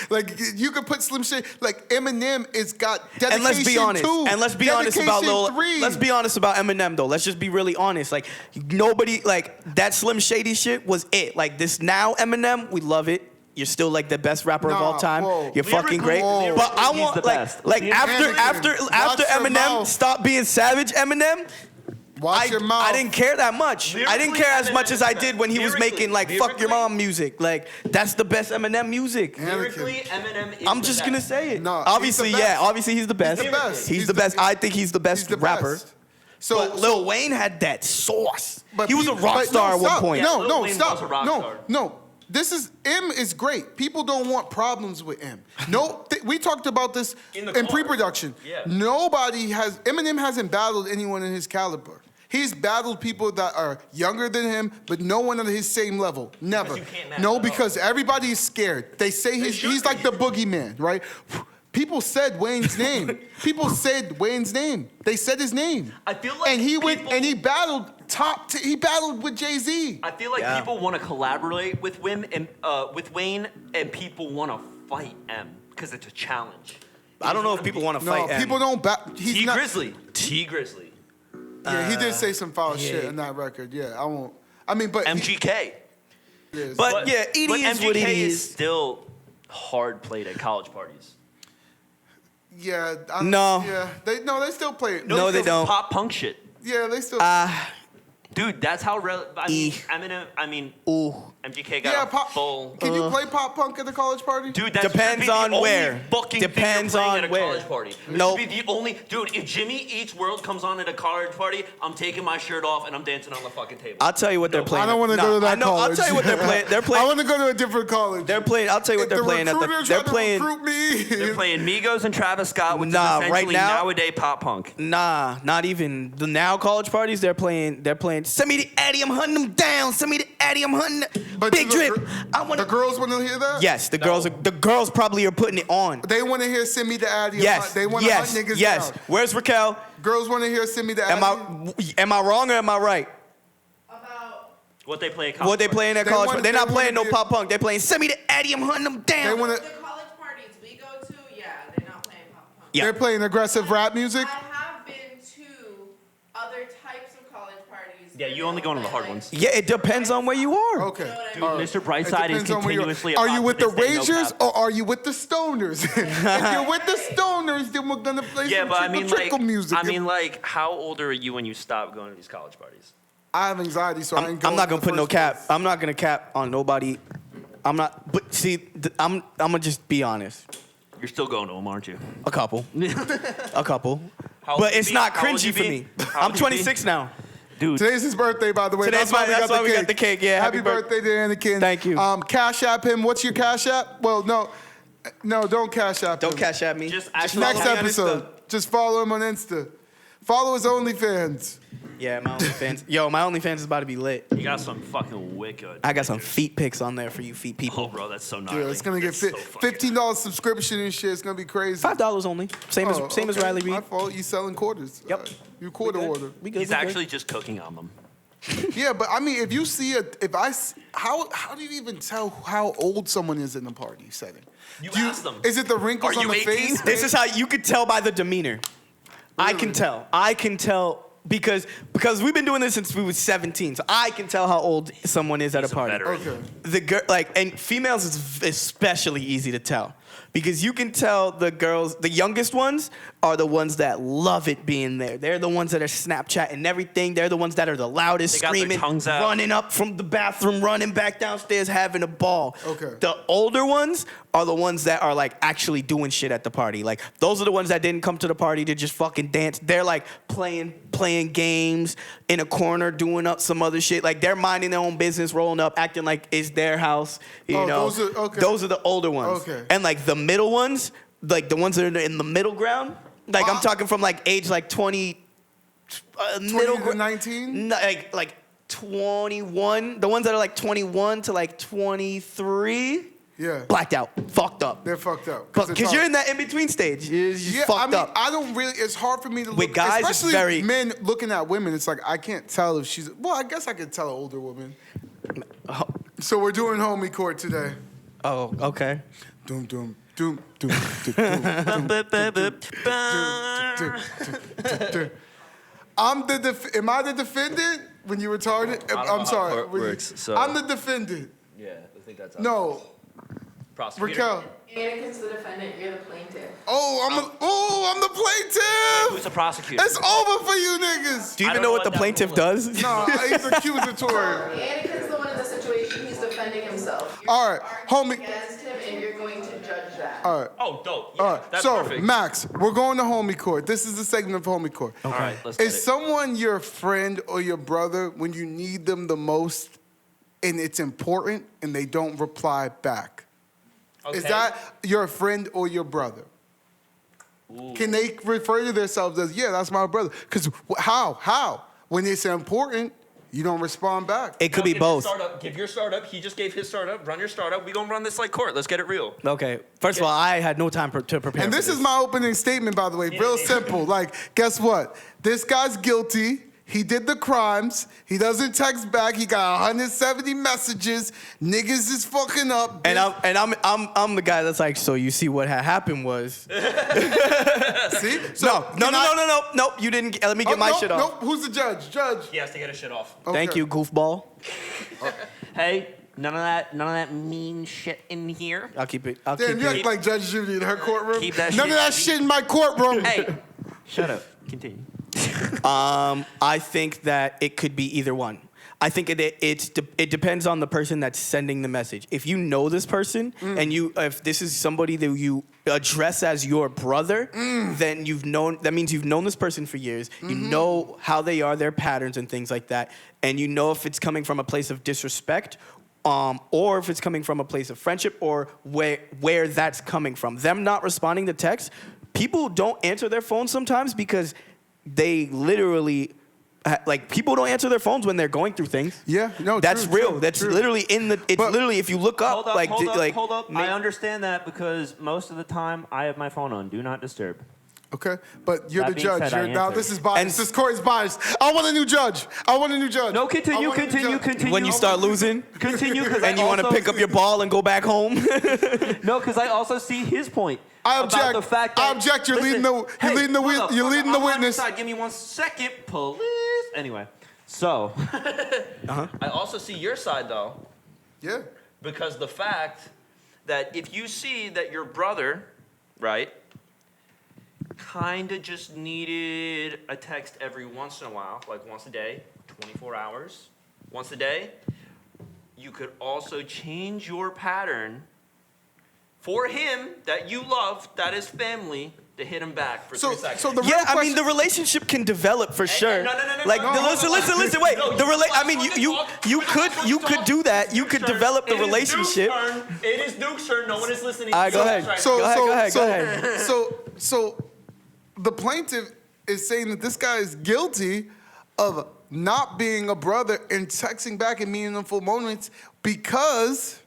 Like you could put Slim Shady. Like Eminem is got dedication And let's be honest. 2. And let's be honest about Dedication Lil. 3. Let's be honest about Eminem though. Let's just be really honest. Like nobody like that Slim Shady shit was it. Like this now Eminem, we love it. You're still like the best rapper of Nah, all time. whoa. You're fucking great. Whoa. But I He's want the like best. like Anakin, after watch your Eminem mouth. stopped being savage Eminem. Watch your mouth. I didn't care that much. I didn't Lyrically, care as Eminem much as I is did when he was lyrically- making like "fuck your lyrically- mom" music. Like that's the best Eminem music. Lyrically, Eminem is I'm the just best. gonna say it. No, Obviously, he's the best. obviously he's the best. the best. He's the best. I think he's the best He's the rapper. best. So But Lil Wayne had that sauce. But He was a people- rock but star at one stop. point. No, Lil no, Wayne stop. was a rock no, star. no. M is great. People don't want problems with M. No, we talked about this In in, the car. pre-production. Yeah. Eminem hasn't battled anyone in his caliber. He's battled people that are younger than him, but no one on his same level. Never. you can't match No, that up. because everybody is scared. They say he's like the boogeyman, right? People said Wayne's name. People said Wayne's name. They said his name. I feel like and he went people- and he battled he battled with Jay-Z. I feel like Yeah. people want to collaborate with Wayne, and people want to fight M because it's a challenge. I don't know if people want to No, fight M. people don't back. T He's not. Grizzly. T Grizzly. Yeah, he did say some foul shit yeah. in that record. Yeah, I won't. I mean, but MGK. But yeah, Edie but is MGK what it is is. still hard played at college parties. yeah, No. yeah, they still play it. No, they don't. Pop punk shit. Yeah, they still. Dude, that's how I mean, Ooh. MGK got yeah, a pop. full. Can you play pop punk at the college party? Dude, that Depends should be on the only where. fucking Depends thing you're playing on at a where. college party. It Nope. should be the only. Dude, if Jimmy Eats World comes on at a college party, I'm taking my shirt off and I'm dancing on the fucking table. I'll tell you what they're playing. I don't want to Nah, go to that I know, college. I'll tell you what they're playing. They're I playing. want to go to a different college. They're playing. I'll tell you what If they're the playing. recruiter They're tried to playing. recruit me. They're playing Migos and Travis Scott, which Nah, is right essentially now- nowadays pop punk. Nah, not even the now college parties. They're playing. Send me the Addy, I'm hunting them down. Send me the Addy, I'm hunting. But Big do the drip. I want The girls want to hear that. Yes, the girls probably are putting it on. They want to hear "Send Me the Addy." Yes. They want to yes. hunt niggas Yes. down. Where's Raquel? Girls want to hear "Send Me the Addy." Am I wrong or am I right? About What they play at college What they playing at They college? wanna- They're not they playing no wanna pop punk. They're playing "Send me the Addy, I'm hunting them They down." want the to. college parties we go to, yeah, they're not playing pop punk. Yeah. They're playing aggressive rap music. I have been to other types of college parties. Yeah, where you only they'll go to the play, hard like, ones. Yeah, it depends on where you are. Okay. You know what I Dude, All right. Mr. It Brightside is depends on where you are. continuously. Are you with the optimistic, no Rangers cap. or are you with the Stoners? If you're with the Stoners, then we're gonna play Yeah, some but I mean, trickle music. like, how old are you when you stop going to these college parties? I have anxiety, so I ain't going. I'm not gonna in the put no first cap. place. I'm not gonna cap on nobody. I'm not. But see, I'm gonna just be honest. You're still going to them, aren't you? A couple. A couple. How old But you it's be? not How old cringy you for be? me. How I'm old you be? 26 now. Dude, Today's his birthday, by the way. Today's That's that's why we got the cake. Yeah, Happy happy birth- birthday to Anakin. Thank you. Cash app him. What's your cash app? Well, no, don't cash app him. Don't cash at me. Just follow actually- Next me on Insta. episode, just follow him on Insta. Follow his OnlyFans. Yeah, my OnlyFans. Yo, my OnlyFans is about to be lit. you got some fucking wicked. I got some feet pics on there for you feet Oh, people. bro, that's so gnarly. Yeah, it's gonna get That's so fucking- $15 subscription and shit. It's gonna be crazy. $5 only. Same as Oh, as okay. Riley My Reid. fault. You selling quarters. Yep. All right. You quarter order. We good. He's we good. actually just cooking on them. Yeah, but I mean, if you see how do you even tell how old someone is in a party setting? You Do ask them. Is it the wrinkles Are on you the 18? face? This is how you could tell by the demeanor. I can tell. I can tell because we've been doing this since we were 17. So I can tell how old someone is at He's a a party. veteran. Okay. The girl, and females is especially easy to tell because you can tell the girls, the youngest ones are the ones that love it being there. They're the ones that are Snapchatting everything. They're the ones that are the loudest, They got their screaming, tongues out. running up from the bathroom, running back downstairs, having a ball. Okay. The older ones are the ones that are like actually doing shit at the party. Like those are the ones that didn't come to the party to just fucking dance. They're like playing games in a corner, doing up some other shit. Like they're minding their own business, rolling up, acting like it's their house. You Oh, know, those are- okay. those are the older ones. Okay. And like the middle ones, like the ones that are in the middle ground. Like I'm talking from like age like 20, middle to 19? like 21. The ones that are like 21 to like 23. Yeah. Blacked out, fucked up. They're fucked up. Because you're in that in between stage. You're just Yeah, fucked I mean, up. I don't really. It's hard for me to look. guys, it's especially very- men looking at women. It's like I can't tell if she's. Well, I guess I could tell an older woman. So we're doing homie court today. Oh, okay. Doom doom doom doom doom doom. Am I the defendant when you retarded? I don't know I'm how sorry. court when you- works, so- I'm the defendant. Yeah, I think that's No, prosecutor. Raquel. Anakin's the defendant, you're the plaintiff. I'm the plaintiff. Who's the prosecutor? It's over for you niggas. Do you I even don't know know what the what that plaintiff rule is. does? No, he's accusatory. Anakin's the one in the situation, he's defending himself. You're All right, arguing homie. against him, and you're going to judge that. All right. Oh, dope. Yeah, All right, that's so perfect. Max, we're going to homie court. This is the segment of homie court. All right, let's get Is it. someone your friend or your brother when you need them the most and it's important and they don't reply back? Is Okay. that your friend or your brother? Can they refer to themselves as, yeah, that's my brother? Because how? When it's important, you don't respond back. It could No, be give your both. startup. Give your startup. He just gave his startup. Run your startup. We gonna run this like court. Let's get it real. Okay. First of all, I had no time to prepare. And for this is my opening statement, by the way. Real simple. Like, guess what? This guy's guilty. He did the crimes. He doesn't text back. He got 170 messages. Niggas is fucking up. And I'm the guy that's like, so you see what had happened was. See? So No. You didn't. Let me get my shit off. Nope. Who's the judge? Judge. He has to get his shit off. Thank Okay. you, goofball. Hey, none of that mean shit in here. I'll keep it. Damn, you act like Judge Judy in her courtroom. keep that None shit- of that shit in my courtroom. Hey, shut up. Continue. I think that it could be either one. I think it depends on the person that's sending the message. If you know this person and if this is somebody that you address as your brother, then that means you've known this person for years. You know how they are, their patterns and things like that, and you know if it's coming from a place of disrespect. Or if it's coming from a place of friendship, or where that's coming from. Them not responding to text, people don't answer their phones sometimes because they literally, like, people don't answer their phones when they're going through things. Yeah, no, that's true, real. true, That's true. literally literally if you look up, Hold up. I understand that because most of the time I have my phone on Do Not Disturb. Okay, but you're That the being judge. said, I Now answered. this is biased. And- This Corey's biased. I want a new judge. No, I want a new continue. judge. when you start losing Continue, because and you want to pick up your ball and go back home. No, because I also see his point. I about object. The fact that, I object. You're leading the- you're leading the hold wit- up, you're hold leading up. the I'm on your witness. side. Give me 1 second, please. Anyway, so I also see your side though, Yeah. because the fact that if you see that your brother, right, kind of just needed a text every once in a while, like once a day, 24 hours, once a day, you could also change your pattern for him that you love, that is family, to hit him back for So, 3 seconds. so the real Yeah, I question, mean the relationship can develop for sure. no. Like No, listen. Wait, No, the you I mean you fucking you talk. could do that. You could develop the relationship. It is Duke's turn. No one is listening. All right, to go you ahead. right so, now. Go so, ahead, so, go ahead. so the plaintiff is saying that this guy is guilty of not being a brother and texting back in meaningful moments because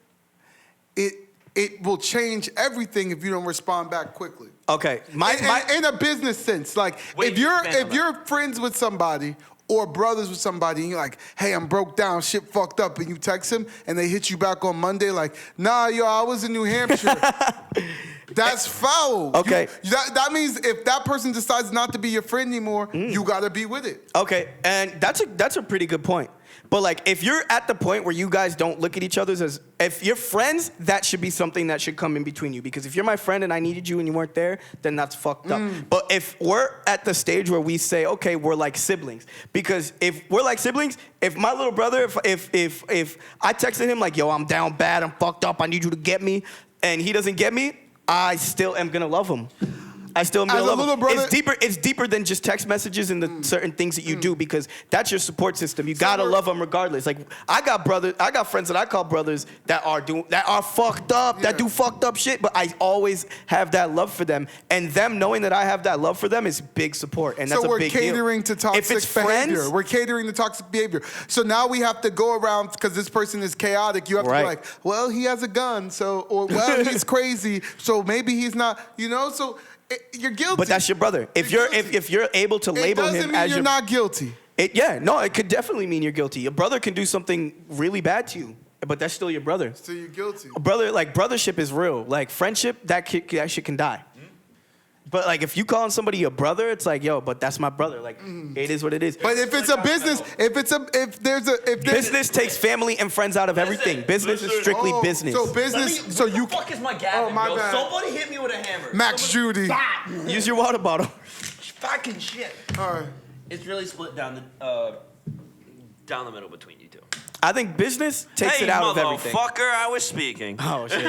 it will change everything if you don't respond back quickly. Okay, In a business sense, like Wait, if you're expand on you're friends with somebody or brothers with somebody, and you're like, hey, I'm broke down, shit fucked up, and you text him, and they hit you back on Monday, like, nah, yo, I was in New Hampshire. That's foul. Okay. That means if that person decides not to be your friend anymore, you gotta be with it. Okay, and that's a pretty good point. But like, if you're at the point where you guys don't look at each other as if you're friends, that should be something that should come in between you. Because if you're my friend and I needed you and you weren't there, then that's fucked up. But if we're at the stage where we say, okay, we're like siblings, because if we're like siblings, if my little brother, if I texted him like, yo, I'm down bad, I'm fucked up, I need you to get me, and he doesn't get me, I still am gonna love him. I still am gonna As a love little him. brother- It's deeper than just text messages and the certain things that you do, because that's your support system. You gotta love them regardless. Like I got friends that I call brothers that are fucked up, that Yeah. do fucked up shit, but I always have that love for them, and them knowing that I have that love for them is big support, and that's So a we're big deal. catering to toxic If it's behavior. friends, We're catering to toxic behavior. So now we have to go around because this person is chaotic. You have to Right. be like, well, he has a gun, so or well, he's crazy, so maybe he's not. So you're guilty. but that's your brother. If You're you're guilty. if you're able to it label doesn't him mean as you're your not guilty. it could definitely mean you're guilty. Your brother can do something really bad to you, but that's still your brother. So you're guilty. Brother, like brothership is real. Like friendship, that shit can die. But like if you calling somebody your brother, it's like, yo, but that's my brother. Like it is what it is. But if it's a business, if Business takes family and friends out of everything. Business is strictly business. So business. So you What the fuck is my Gavin? Oh, my yo? bad. Somebody hit me with a hammer. Max Judy. Use your water bottle. Fucking shit. All right. It's really split down the middle between you two. I think business takes it out of everything. motherfucker, I was speaking. Oh shit.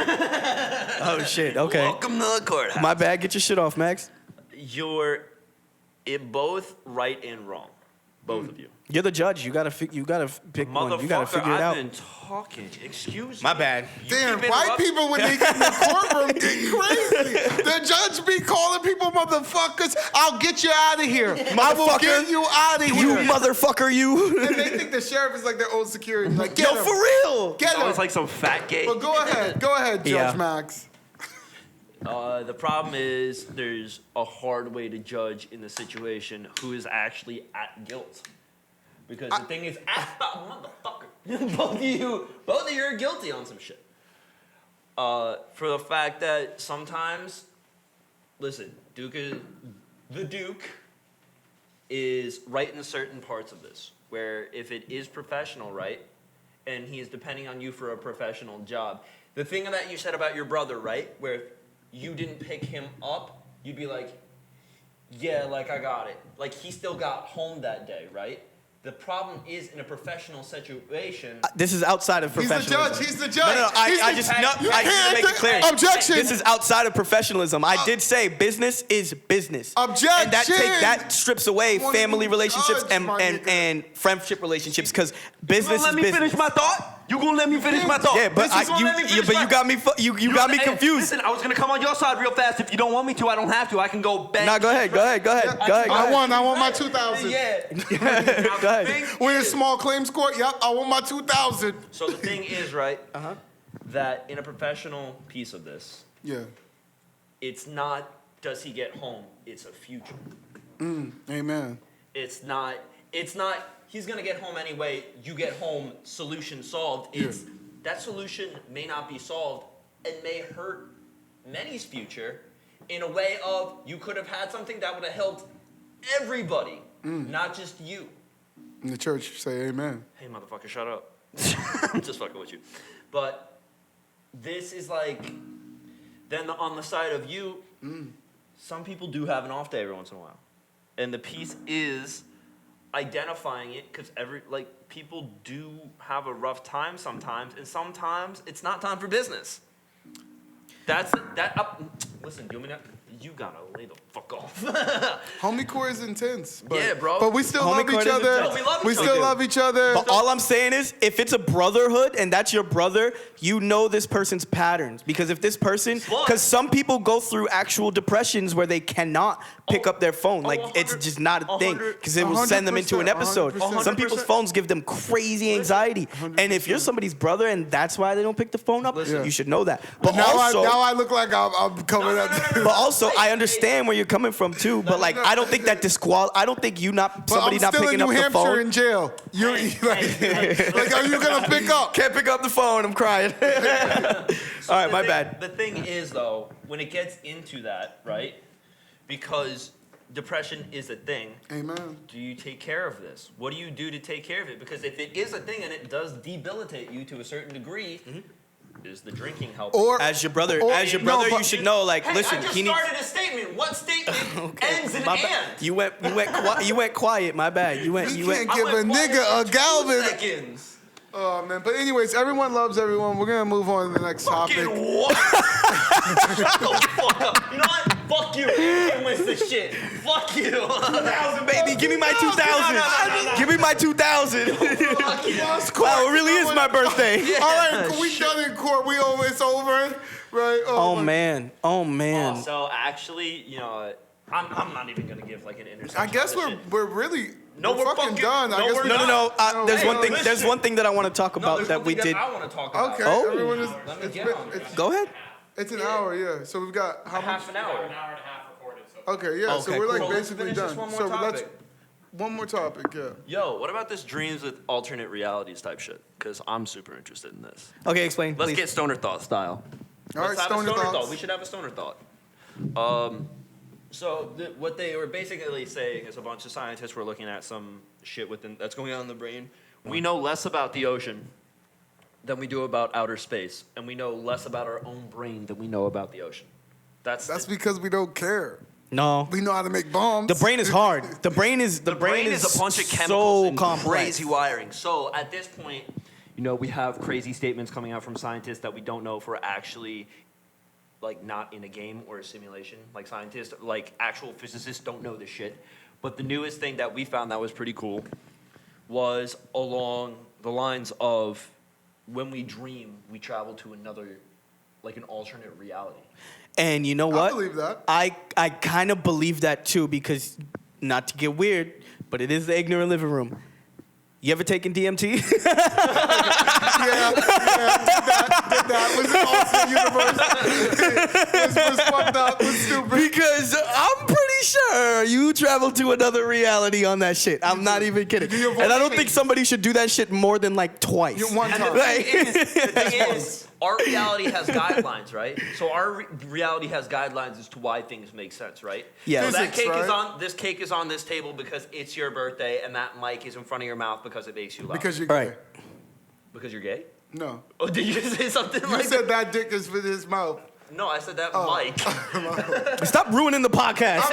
Oh shit. Okay. Welcome to the courthouse. My bad. Get your shit off, Max. You're both right and wrong. Both of you. You're the judge. You gotta pick one. You gotta figure it out. I've been talking. Excuse My me. bad. Damn, keep white interrupting- people when they get in the courtroom get crazy. The judge be calling people motherfuckers. I'll get you out of here. I will Motherfucker. get you out of here. You motherfucker, you. And they think the sheriff is like their own security. Like, get Yo, him. for real. Get him. Oh, it's like some fat gay. Well, go ahead, Judge Yeah. Max. The problem is there's a hard way to judge in the situation who is actually at guilt. Because the thing is, motherfucker, both of you are guilty on some shit. For the fact that sometimes, listen, the Duke is right in certain parts of this, where if it is professional, right, and he is depending on you for a professional job. The thing that you said about your brother, right, where if you didn't pick him up, you'd be like, yeah, like I got it. Like he still got home that day, right? The problem is in a professional situation. This is outside of He's the professionalism. judge. He's the judge. No, I You just need to can't make it clear. Objection. This is outside of professionalism. I did say business is business. Objection. And that strips away Won't family even relationships judge, and, my and, nigga. and friendship relationships because You business gonna let is me business. finish my thought? You gonna let me finish my thought? Yeah, but This is gonna let me finish my- you got me you got me Hey, confused. Listen, I was gonna come on your side real fast. If you don't want me to, I don't have to. I can go back. Nah, go ahead. I want my 2,000. Yeah. Go ahead. We're in small claims court. Yep, I want my 2,000. So the thing is, right, that in a professional piece of this, Yeah. it's not does he get home, it's a future. Amen. It's not he's gonna get home anyway, you get home, solution solved. It's that solution may not be solved and may hurt many's future in a way of you could have had something that would have helped everybody, not just you. In the church, say amen. Hey, motherfucker, shut up. I'm just fucking with you. But this is like, then on the side of you, some people do have an off day every once in a while. And the piece is identifying it because people do have a rough time sometimes, and sometimes it's not time for business. Listen, you gotta lay the fuck off. Homie core is intense. But, Yeah, bro. But we still Homie love core each is other. intense. We love We each still other. love each other. But all I'm saying is, if it's a brotherhood and that's your brother, you know this person's patterns. Because if this person, What? because some people go through actual depressions where they cannot pick up their phone. Like, it's 100 just not a thing. 100 Because it will send them into an 100%, episode. 100%. Some people's phones give them crazy anxiety. And if you're somebody's brother and that's why they don't pick the phone up, Listen. you should know that. But now also, I look like I'm coming up. but also, I understand where you're coming from too. But like, I don't think that I don't think you But somebody I'm not still in picking New up the Hampshire phone. in jail. You're like, are you gonna pick up? Can't pick up the phone. I'm crying. All right, my bad. The thing is, though, when it gets into that, right? Because depression is a thing. Amen. Do you take care of this? What do you do to take care of it? Because if it is a thing and it does debilitate you to a certain degree, is the drinking helping? Or As your brother, or- you but- should know. Like, Hey, listen, I just he needs. started a statement. What statement ends in My and? bad. You went quiet. My bad. You went. We You went. can't give a quiet nigga for a Galvin. 2 seconds. Oh man. But anyways, everyone loves everyone. We're gonna move on to the next topic. Fucking what? Shut the fuck up. You know what? Fuck you. You missed the shit. Fuck you. 2,000, baby. Give me my 2,000. No. Give me my 2,000. Fuck you. Wow, it really is my birthday. All right, we done in court. It's over, right? Oh my- man. Oh man. So actually, you know, I'm not even gonna give like an intersection. I guess on this shit. we're really No, we're fucking fucking- done. I no, guess we're we- No. No, There's hey, one thing. listen. There's one thing that I want to talk No, about there's that one we thing did. that I want to talk about. Okay, Oh. everyone is. Let me It's, get been- on it's, Go ahead. it's an hour, yeah. So we've got how much? half an hour. An hour and a half recorded. So Okay, yeah. so Okay, we're like cool. So let's basically finish this done. one more So topic. one more topic, yeah. Yo, what about this dreams with alternate realities type shit? Because I'm super interested in this. Okay, explain. Let's please. get stoner thought style. All right, Let's have a stoner thoughts. thought. We should have a stoner thought. So what they were basically saying is a bunch of scientists were looking at some shit that's going on in the brain. We know less about the ocean than we do about outer space, and we know less about our own brain than we know about the ocean. That's because we don't care. No. We know how to make bombs. The brain is hard. The brain is The brain is a bunch of chemicals so and complex. crazy wiring. So at this point, you know, we have crazy statements coming out from scientists that we don't know if we're actually like not in a game or a simulation. Like scientists, like actual physicists don't know this shit. But the newest thing that we found that was pretty cool was along the lines of when we dream, we travel to another, like an alternate reality. And you know what? believe that. I kind of believe that too because, not to get weird, but it is the ignorant living room. You ever taken DMT? Yeah, did that. Was it also universe? was fucked up, was stupid. Because I'm pretty sure you traveled to another reality on that shit. I'm not even kidding. do your voice And I don't think change. somebody should do that shit more than like twice. One And time. the thing is, our reality has guidelines, right? So our reality has guidelines as to why things make sense, right? Yeah. So that Physics, cake right? is on. This cake is on this table because it's your birthday, and that mic is in front of your mouth because it makes you loud. Because you're gay. Right. Because you're gay. No. Oh, did you say something You like said that dick is with his mouth. that? No, I said that Oh. mic. Stop ruining the podcast.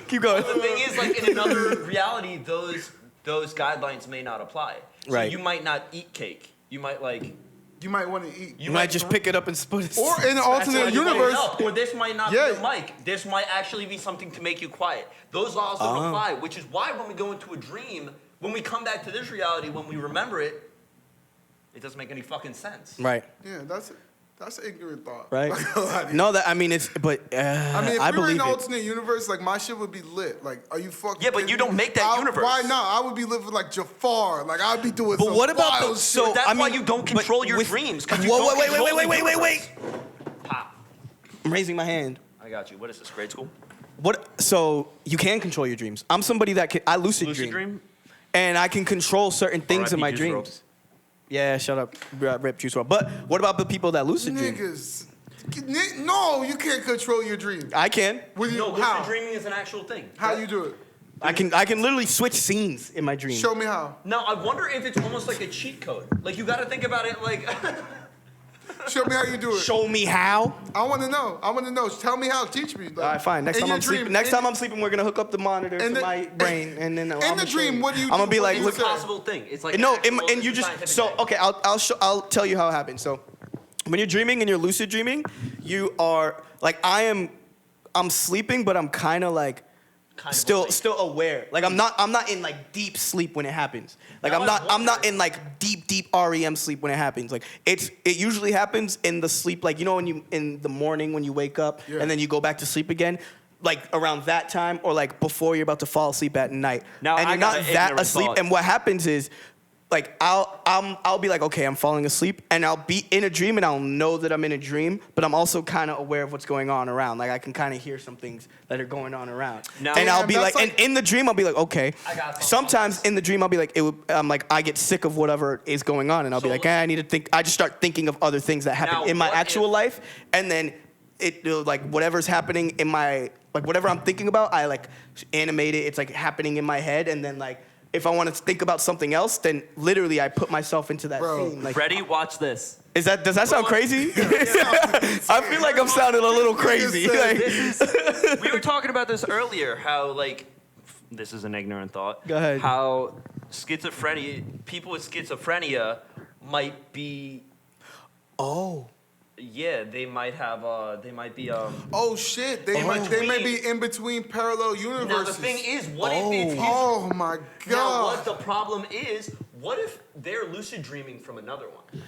Keep going. The thing is, like in another reality, those guidelines may not apply. So Right. you might not eat cake. You might like. You might want to eat. You might just pick it up and split it. Or in an alternate You might universe, up, or this might not Yeah. be a mic. This might actually be something to make you quiet. Those laws don't apply, which is why when we go into a dream, when we come back to this reality, when we remember it, it doesn't make any fucking sense. Right. yeah, that's an ignorant thought. Right. Not gonna lie to you. No, that I mean it's, but I mean, if I we were in believe an it. alternate universe, like my shit would be lit. Like, are you fucking? Yeah, but kidding you don't me? make that universe. Why not? I would be living like Jafar. Like I'd be doing. But some what about wild the, shit. so? That's I mean, why you don't but control your with- dreams. 'Cause you Whoa, don't wait, control the wait. universe. Pop. I'm raising my hand. I got you. What is this? Grade school? What? So you can control your dreams. I'm somebody that can. I lucid dream, and I can control certain things in my R.I.P. Juice WRLD. dreams. Yeah, shut up, rip Juice WRLD. But what about the people that lucid dream? Niggas. No, you can't control your dream. I can. What do you, No, lucid how? dreaming is an actual thing. How you do it? I can literally switch scenes in my dream. Show me how. Now, I wonder if it's almost like a cheat code. Like, you got to think about it like... Show me how you do it. Show me how. I want to know. I want to know. Tell me how. Teach me. Like, All right, fine. Next in time your I'm sleeping. dream- Next in- time I'm sleeping, we're gonna hook up the monitor in to the- my brain, and then in the dream, what do you I'm gonna do? be What like, do you It's look. a say? possible thing. It's like No, actual- and you it's a just scientific so thing. okay. I'll tell you how it happens. So when you're dreaming and you're lucid dreaming, you are like I'm sleeping, but I'm kind of like Kind of still awake. aware. Like I'm not in like deep sleep when it happens. Like Now, I'm not in like deep REM sleep when it happens. Like it usually happens in the sleep, like you know when you in the morning when you wake up Yeah. and then you go back to sleep again. Like around that time, or like before you're about to fall asleep at night, Now, and I you're got not an that ignorant asleep. thought. And what happens is, like I'll be like, okay, I'm falling asleep, and I'll be in a dream, and I'll know that I'm in a dream, but I'm also kind of aware of what's going on around. Like I can kind of hear some things that are going on around, Now- and Yeah, I'll be that's like, like- and in the dream, I'll be like, okay. I got something Sometimes in the dream, I'll be like, I'm like, I get sick of whatever is going on, and I'll be So like, I need to think. I just start thinking of other things that happen Now, in my what actual if- life, and then like whatever's happening in my like whatever I'm thinking about, I like animate it. It's like happening in my head, and then like if I want to think about something else, then literally I put myself into that Bro. scene. Like, Ready? Watch this. does that sound crazy? I feel like I'm sounding a little crazy. Like, We were talking about this earlier, how, like, this is an ignorant thought. Go ahead. How people with schizophrenia might be, oh, yeah, they might be, Oh shit! They may be in between parallel universes. Now, the thing is, what if it's his Oh my Now, what god! the problem is, what if they're lucid dreaming from another one?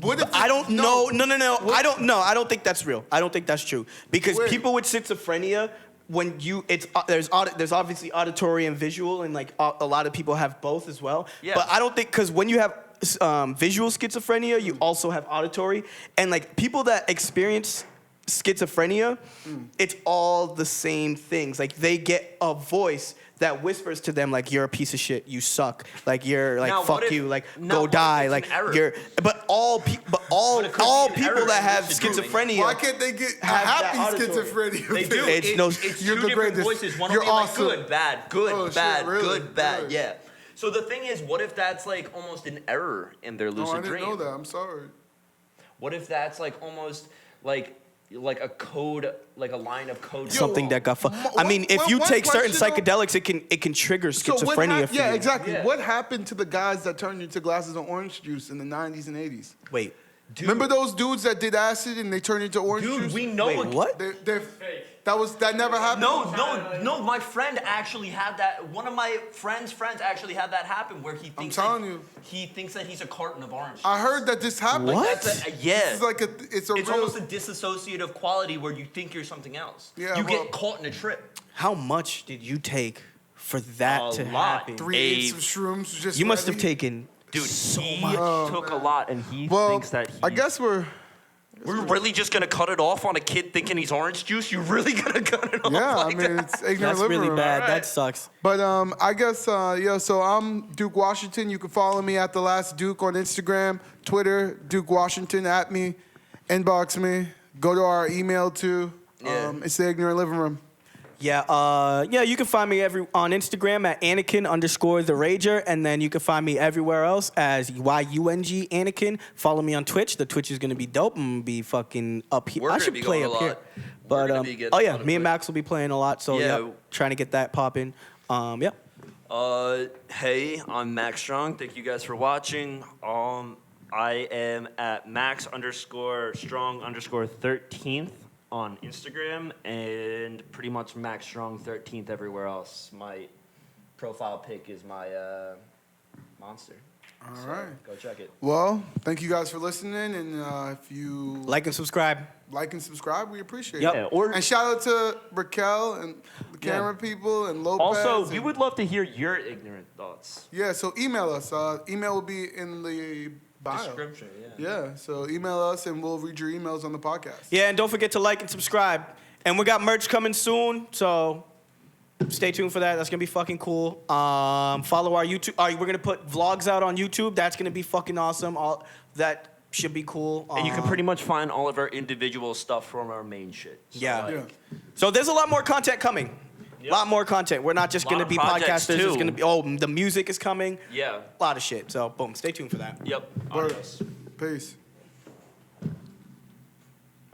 What if I don't know. No. I don't know. I don't think that's real. I don't think that's true because Wait. people with schizophrenia, when you there's obviously auditory and visual, and like a lot of people have both as well. Yeah. But I don't think because when you have visual schizophrenia, you also have auditory, and like people that experience schizophrenia, it's all the same things. Like they get a voice that whispers to them like you're a piece of shit, you suck, like you're like Now, fuck what if- you, like now, go what if die, it's like an error? you're. But all But it could all be an people error that in have lucid dreaming. schizophrenia. Why can't they get a Have that happy auditory. schizophrenia? They do. It's no- It's You're two the different greatest. voices. One You're will be like awesome. good, bad, good, Oh, shit, bad, really? good, bad. Really? Yeah. So the thing is, what if that's like almost an error in their Oh, lucid I didn't dream? know that. I'm sorry. What if that's like almost like a code, like a line of code? Something that got I mean, if you one take certain question, though- psychedelics, it can trigger So what schizophrenia for yeah, you. exactly. Yeah. What happened to the guys that turned into glasses of orange juice in the 90s and 80s? Wait, Remember those dudes that did acid and they turned into orange Dude, juice? we know wait, what? They're Fake. that never happened. No. My friend actually had that. One of my friends actually had that happen, where he thinks telling that you. he thinks that he's a carton of orange. I heard that this happened. What? Yeah. It's like it's It's real. almost a dissociative quality where you think you're something else. Yeah, you well- get caught in a trip. How much did you take for that A to lot. happen. 3/8 of shrooms just You must have ready. taken Dude, so he much. took a lot, and he Well, thinks that I guess we're We're really just gonna cut it off on a kid thinking he's orange juice? You really gonna cut it off? yeah. I like mean, that? it's ignorant That's living really room. bad. Alright. That sucks. But I guess so I'm Duke Washington. You can follow me at The Last Duke on Instagram, Twitter, Duke Washington at me, inbox me, go to our email too. Yeah. It's the Ignorant Living Room. Yeah, you can find me on Instagram at Anakin_the Rager, and then you can find me everywhere else as YUNG Anakin. Follow me on Twitch. The Twitch is gonna be dope. I'm gonna be fucking up here. We're I gonna should be play going up a here. lot. We're But gonna be getting oh a yeah, lot of me and play. Max will be playing a lot. So Yeah. yeah, trying to get that popping. Yeah. Hey, I'm Max Strong. Thank you guys for watching. I am at Max_Strong_13th on Instagram and pretty much Max Strong 13th everywhere else. My profile pic is my monster. All right. Go check it. Well, thank you guys for listening, and if you Like and subscribe. like and subscribe, we appreciate Yep. it. Yeah, or And shout out to Raquel and the camera people and Lopez. also, we and- would love to hear your ignorant thoughts. Yeah, so email us. Email will be in the bio. Description, Yeah, so email us and we'll read your emails on the podcast. Yeah, and don't forget to like and subscribe. And we got merch coming soon, so stay tuned for that. That's gonna be fucking cool. Follow our YouTube. We're gonna put vlogs out on YouTube. That's gonna be fucking awesome. All that should be cool. And you can pretty much find all of our individual stuff from our main shit. So, Yeah. like, Yeah. So there's a lot more content coming. A Yep. lot more content. We're not just Lot gonna of be projects, podcasters. It's too. gonna be the music is coming. Yeah. A lot of shit. So boom, stay tuned for that. Yep. Word. Adios. Peace.